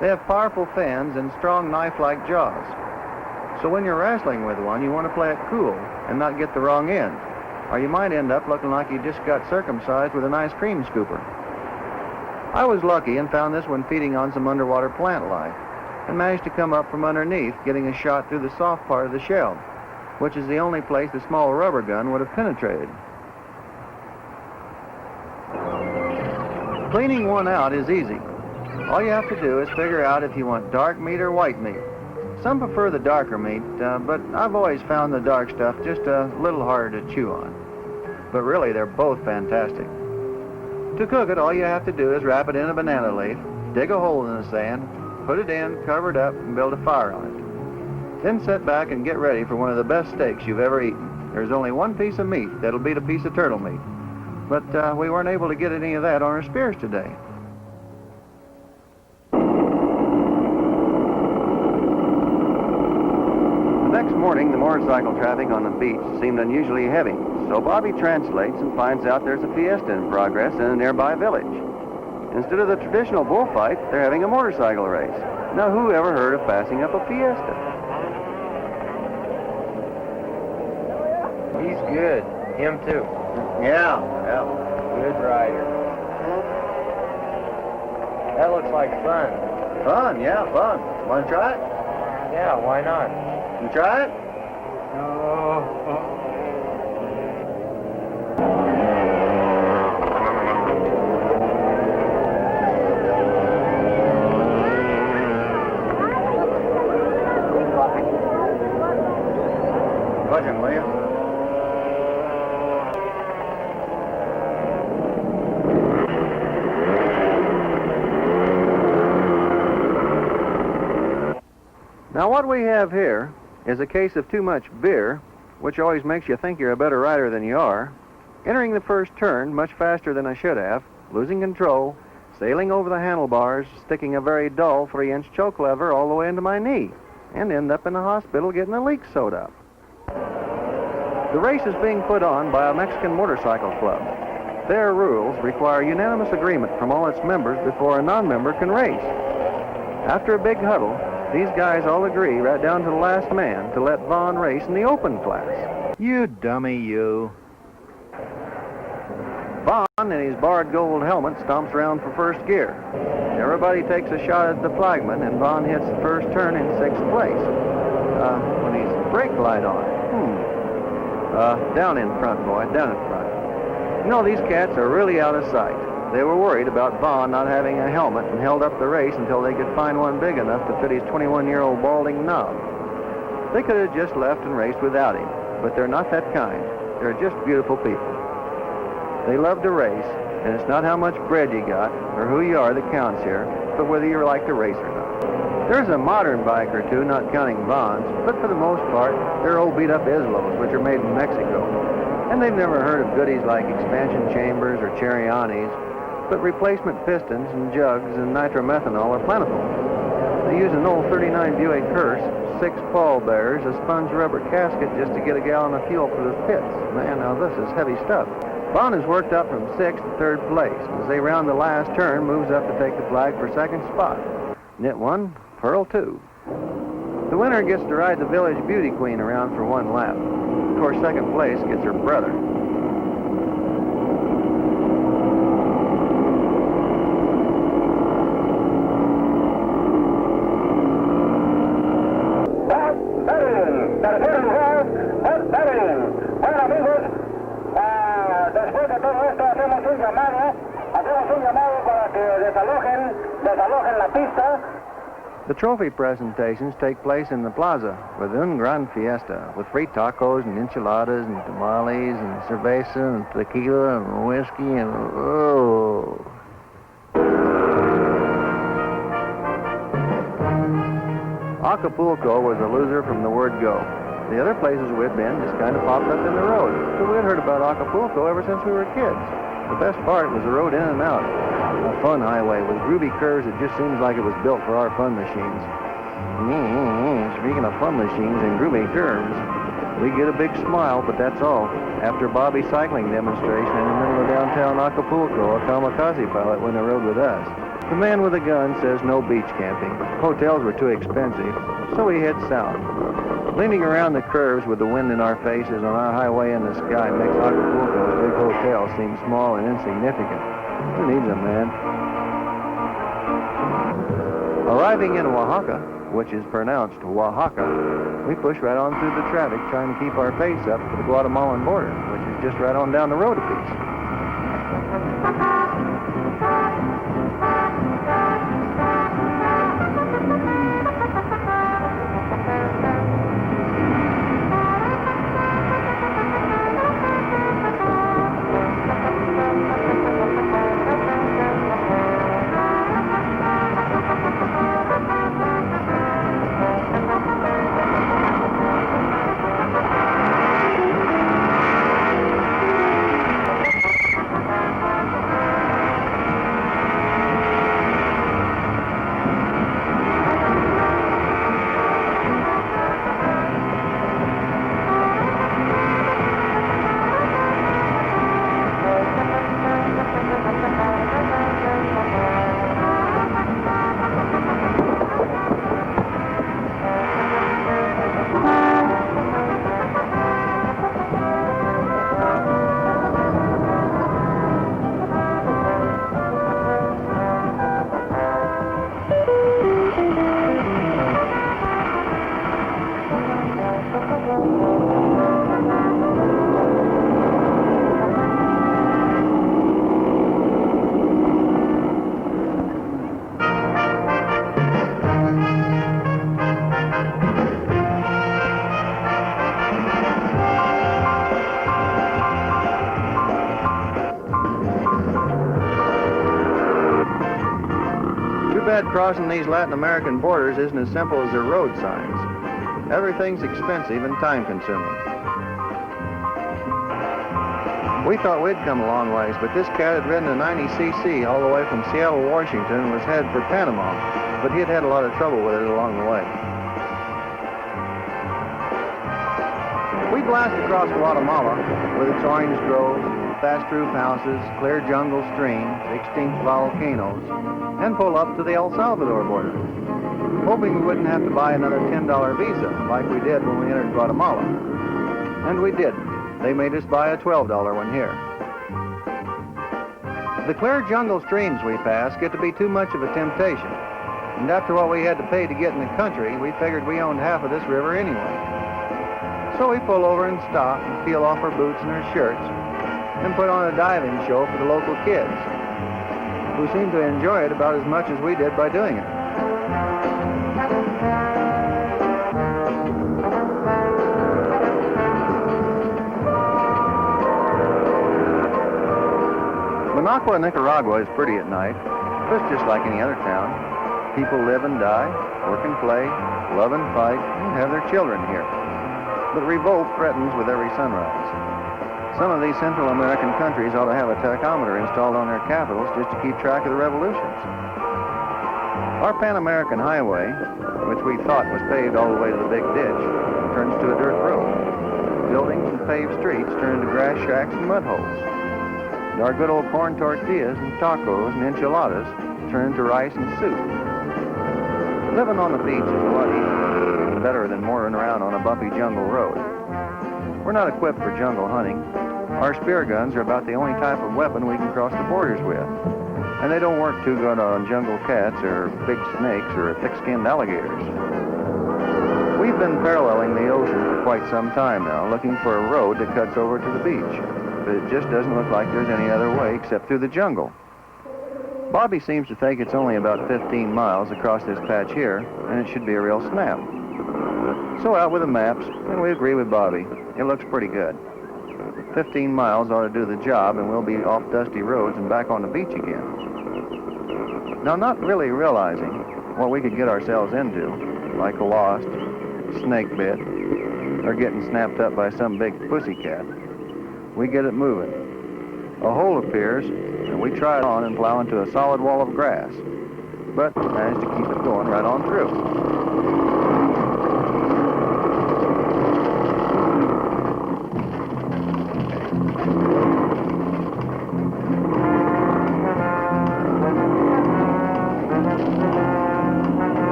They have powerful fins and strong knife-like jaws. So when you're wrestling with one, you want to play it cool and not get the wrong end, or you might end up looking like you just got circumcised with an ice cream scooper. I was lucky and found this one feeding on some underwater plant life and managed to come up from underneath, getting a shot through the soft part of the shell, which is the only place the small rubber gun would have penetrated. Cleaning one out is easy. All you have to do is figure out if you want dark meat or white meat. Some prefer the darker meat, but I've always found the dark stuff just a little harder to chew on. But really, they're both fantastic. To cook it, all you have to do is wrap it in a banana leaf, dig a hole in the sand, put it in, cover it up, and build a fire on it. Then sit back and get ready for one of the best steaks you've ever eaten. There's only one piece of meat that'll beat a piece of turtle meat. But we weren't able to get any of that on our spears today. The next morning, the motorcycle traffic on the beach seemed unusually heavy, so Bobby translates and finds out there's a fiesta in progress in a nearby village. Instead of the traditional bullfight, they're having a motorcycle race. Now, who ever heard of passing up a fiesta? He's good. Him too. Yeah. Good rider. That looks like fun. Fun. Want to try it? Yeah, why not? You try it? Budgeon, will you? Now, what we have here is a case of too much beer, which always makes you think you're a better rider than you are, entering the first turn much faster than I should have, losing control, sailing over the handlebars, sticking a very dull 3-inch choke lever all the way into my knee, and end up in the hospital getting a leak sewed up. The race is being put on by a Mexican motorcycle club. Their rules require unanimous agreement from all its members before a non-member can race. After a big huddle, these guys all agree, right down to the last man, to let Vaughn race in the open class. You dummy, you. Vaughn, in his barred gold helmet, stomps around for first gear. Everybody takes a shot at the flagman, and Vaughn hits the first turn in 6th place. With his brake light on. Down in front, boy, down in front. You know, these cats are really out of sight. They were worried about Vaughn not having a helmet and held up the race until they could find one big enough to fit his 21-year-old balding knob. They could have just left and raced without him, but they're not that kind. They're just beautiful people. They love to race, and it's not how much bread you got or who you are that counts here, but whether you like to race or not. There's a modern bike or two, not counting Vaughn's, but for the most part, they're old beat-up Islos, which are made in Mexico. And they've never heard of goodies like expansion chambers or Cherry-Anis, but replacement pistons and jugs and nitromethanol are plentiful. They use an old 39 Buick Hearse, 6 pallbearers, a sponge rubber casket just to get a gallon of fuel for the pits. Man, now this is heavy stuff. Vaughn has worked up from 6th to 3rd place. As they round the last turn, moves up to take the flag for 2nd spot. Knit 1, Pearl 2. The winner gets to ride the Village Beauty Queen around for 1 lap. Of course, 2nd place gets her brother. The trophy presentations take place in the plaza with un gran fiesta, with free tacos and enchiladas and tamales and cerveza and tequila and whiskey and oh. Acapulco was a loser from the word go. The other places we'd been just kind of popped up in the road, so we'd heard about Acapulco ever since we were kids. The best part was the road in and out. A fun highway with groovy curves that just seems like it was built for our fun machines. Speaking of fun machines and groovy curves, we get a big smile, but that's all. After Bobby's cycling demonstration in the middle of downtown Acapulco, a kamikaze pilot went on the road with us. The man with a gun says no beach camping. Hotels were too expensive, so we head south. Leaning around the curves with the wind in our faces on our highway in the sky makes Acapulco's big hotel seem small and insignificant. Who needs them, man? Arriving in Oaxaca, which is pronounced Oaxaca, we push right on through the traffic trying to keep our pace up to the Guatemalan border, which is just right on down the road a piece. Crossing these Latin American borders isn't as simple as their road signs. Everything's expensive and time-consuming. We thought we'd come a long ways, but this cat had ridden a 90cc all the way from Seattle, Washington, and was headed for Panama. But he had had a lot of trouble with it along the way. We blasted across Guatemala with its orange groves, fast roof houses, clear jungle streams, extinct volcanoes, and pull up to the El Salvador border, hoping we wouldn't have to buy another $10 visa like we did when we entered Guatemala. And we did. They made us buy a $12 one here. The clear jungle streams we pass get to be too much of a temptation. And after what we had to pay to get in the country, we figured we owned half of this river anyway. So we pull over and stop and peel off our boots and our shirts and put on a diving show for the local kids, who seemed to enjoy it about as much as we did by doing it. Managua, Nicaragua is pretty at night. It's just like any other town. People live and die, work and play, love and fight, and have their children here. But revolt threatens with every sunrise. Some of these Central American countries ought to have a tachometer installed on their capitals just to keep track of the revolutions. Our Pan-American Highway, which we thought was paved all the way to the big ditch, turns to a dirt road. Buildings and paved streets turn into grass shacks and mud holes. And our good old corn tortillas and tacos and enchiladas turn into rice and soup. Living on the beach is a lot easier and better than motoring around on a bumpy jungle road. We're not equipped for jungle hunting. Our spear guns are about the only type of weapon we can cross the borders with. And they don't work too good on jungle cats or big snakes or thick-skinned alligators. We've been paralleling the ocean for quite some time now, looking for a road that cuts over to the beach. But it just doesn't look like there's any other way except through the jungle. Bobby seems to think it's only about 15 miles across this patch here, and it should be a real snap. So out with the maps, and we agree with Bobby. It looks pretty good. 15 miles ought to do the job, and we'll be off dusty roads and back on the beach again. Now, not really realizing what we could get ourselves into, like a lost, snake bit, or getting snapped up by some big pussycat, we get it moving. A hole appears, and we try it on and plow into a solid wall of grass, but manage to keep it going right on through.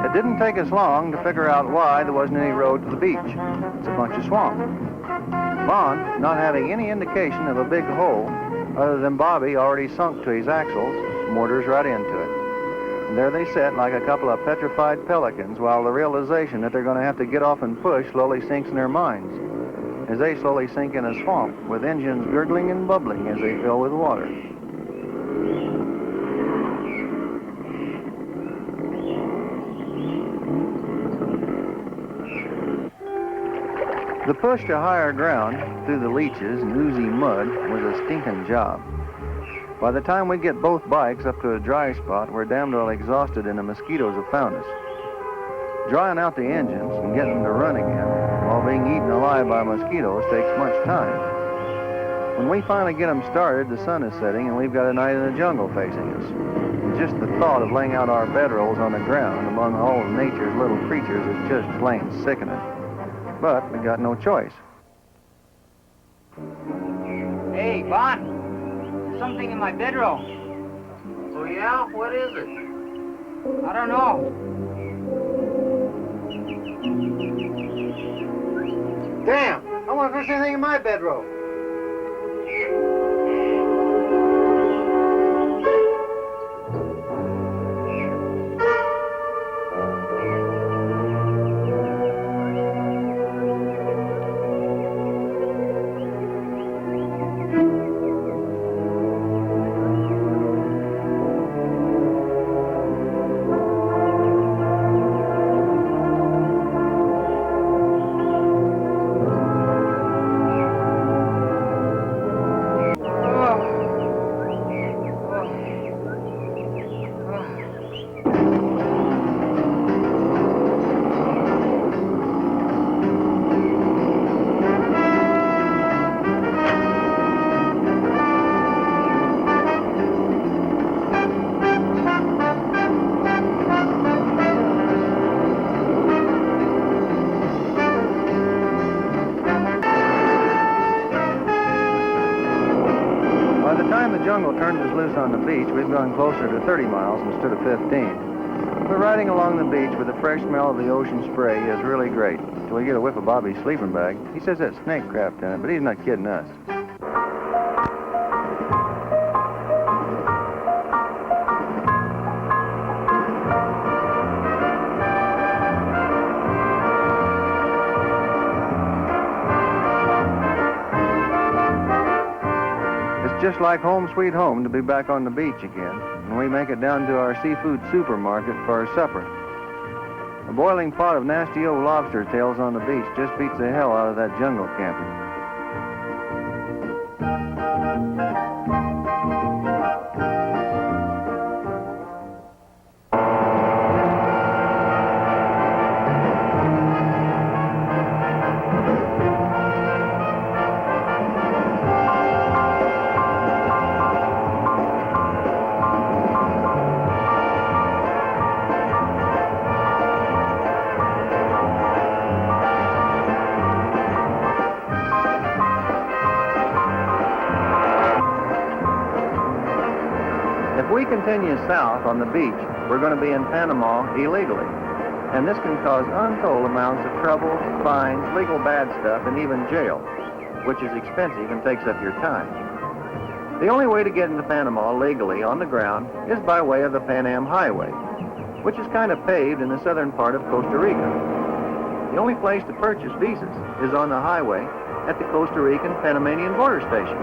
It didn't take us long to figure out why there wasn't any road to the beach. It's a bunch of swamp. Bond, not having any indication of a big hole, other than Bobby already sunk to his axles, mortars right into it. And there they sit like a couple of petrified pelicans, while the realization that they're going to have to get off and push slowly sinks in their minds, as they slowly sink in a swamp, with engines gurgling and bubbling as they fill with water. The push to higher ground through the leeches and oozy mud was a stinking job. By the time we get both bikes up to a dry spot, we're damned well exhausted and the mosquitoes have found us. Drying out the engines and getting them to run again while being eaten alive by mosquitoes takes much time. When we finally get them started, the sun is setting and we've got a night in the jungle facing us. And just the thought of laying out our bedrolls on the ground among all of nature's little creatures is just plain sickening. But we got no choice. Hey, Bond, something in my bedroll. Oh, yeah? What is it? I don't know. Damn! I wonder if there's anything in my bedroll. jungle turned us loose on the beach, we've gone closer to 30 miles instead of 15. But riding along the beach with the fresh smell of the ocean spray is really great. Till we get a whiff of Bobby's sleeping bag. He says that's snake crapped in it, but he's not kidding us. Just like home sweet home to be back on the beach again, and we make it down to our seafood supermarket for our supper. A boiling pot of nasty old lobster tails on the beach just beats the hell out of that jungle camping. If we continue south on the beach, we're going to be in Panama illegally. And this can cause untold amounts of trouble, fines, legal bad stuff, and even jail, which is expensive and takes up your time. The only way to get into Panama legally on the ground is by way of the Pan Am Highway, which is kind of paved in the southern part of Costa Rica. The only place to purchase visas is on the highway at the Costa Rican-Panamanian border station.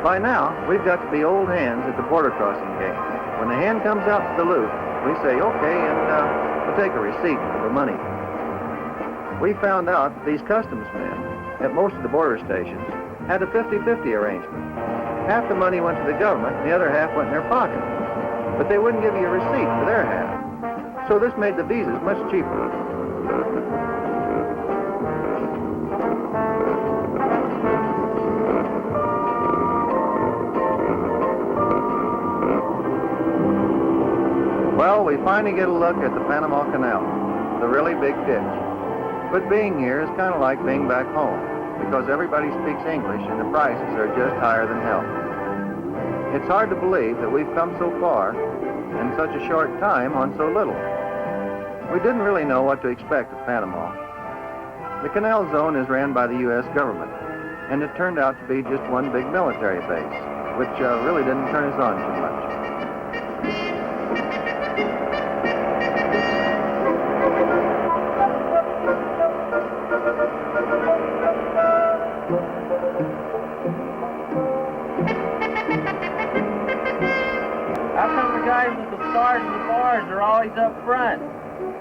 By now, we've got to be old hands at the border crossing gate. When the hand comes out to the loop, we say, okay, and we'll take a receipt for the money. We found out that these customs men at most of the border stations had a 50-50 arrangement. Half the money went to the government, and the other half went in their pocket. But they wouldn't give you a receipt for their half. So this made the visas much cheaper. Well, we finally get a look at the Panama Canal, the really big ditch. But being here is kind of like being back home, because everybody speaks English and the prices are just higher than hell. It's hard to believe that we've come so far in such a short time on so little. We didn't really know what to expect of Panama. The canal zone is ran by the U.S. government, and it turned out to be just one big military base, which really didn't turn us on too much. How come the guys with the stars and the bars are always up front?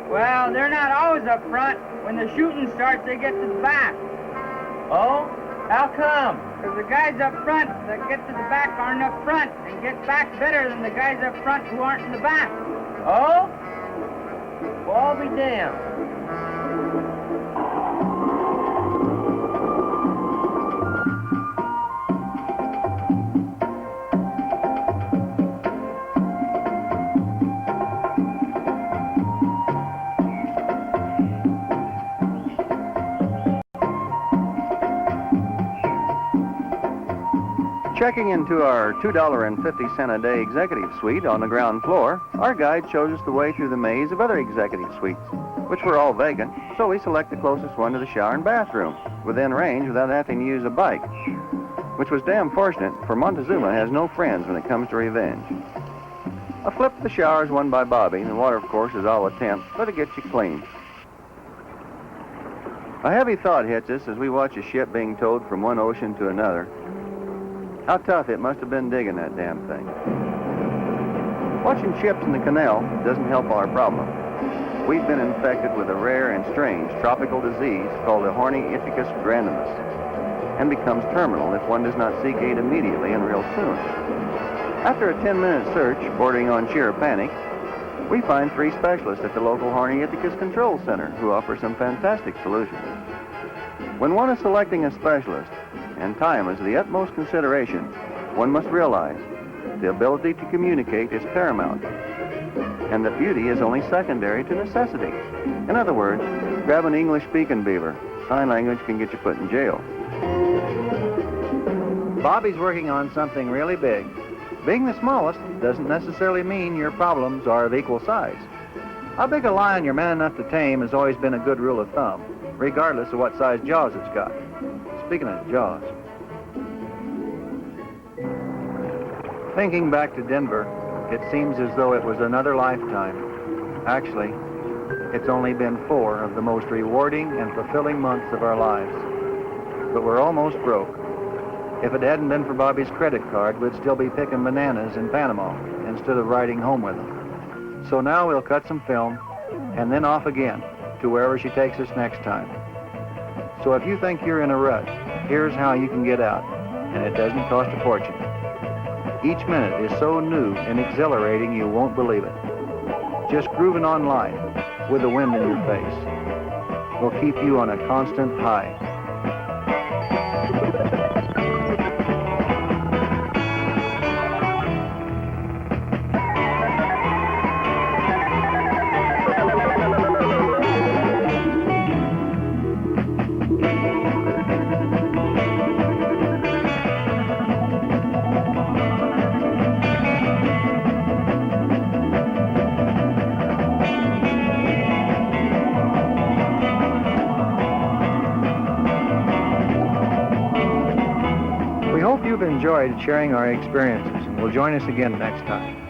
Well, they're not always up front. When the shooting starts, they get to the back. Oh? How come? Because the guys up front that get to the back aren't up front and get back better than the guys up front who aren't in the back. Oh? Well, I'll be damned. Checking into our $2.50 a day executive suite on the ground floor, our guide shows us the way through the maze of other executive suites, which were all vacant, so we select the closest one to the shower and bathroom, within range without having to use a bike, which was damn fortunate, for Montezuma has no friends when it comes to revenge. A flip of the shower is won by Bobby, and the water, of course, is all attempt, but it gets you clean. A heavy thought hits us as we watch a ship being towed from one ocean to another. How tough it must have been digging that damn thing. Watching ships in the canal doesn't help our problem. We've been infected with a rare and strange tropical disease called the horny Ithacus grandimus, and becomes terminal if one does not seek aid immediately and real soon. After a 10-minute search bordering on sheer panic, we find 3 specialists at the local horny Ithacus Control Center who offer some fantastic solutions. When one is selecting a specialist, and time is the utmost consideration, one must realize the ability to communicate is paramount, and that beauty is only secondary to necessity. In other words, grab an English-speaking beaver. Sign language can get you put in jail. Bobby's working on something really big. Being the smallest doesn't necessarily mean your problems are of equal size. How big a lion you're man enough to tame has always been a good rule of thumb, regardless of what size jaws it's got. Speaking of jaws, thinking back to Denver, it seems as though it was another lifetime. Actually, it's only been 4 of the most rewarding and fulfilling months of our lives. But we're almost broke. If it hadn't been for Bobby's credit card, we'd still be picking bananas in Panama instead of riding home with him. So now we'll cut some film and then off again to wherever she takes us next time. So if you think you're in a rut, here's how you can get out, and it doesn't cost a fortune. Each minute is so new and exhilarating you won't believe it. Just grooving on life with the wind in your face will keep you on a constant high. You've enjoyed sharing our experiences, and will join us again next time.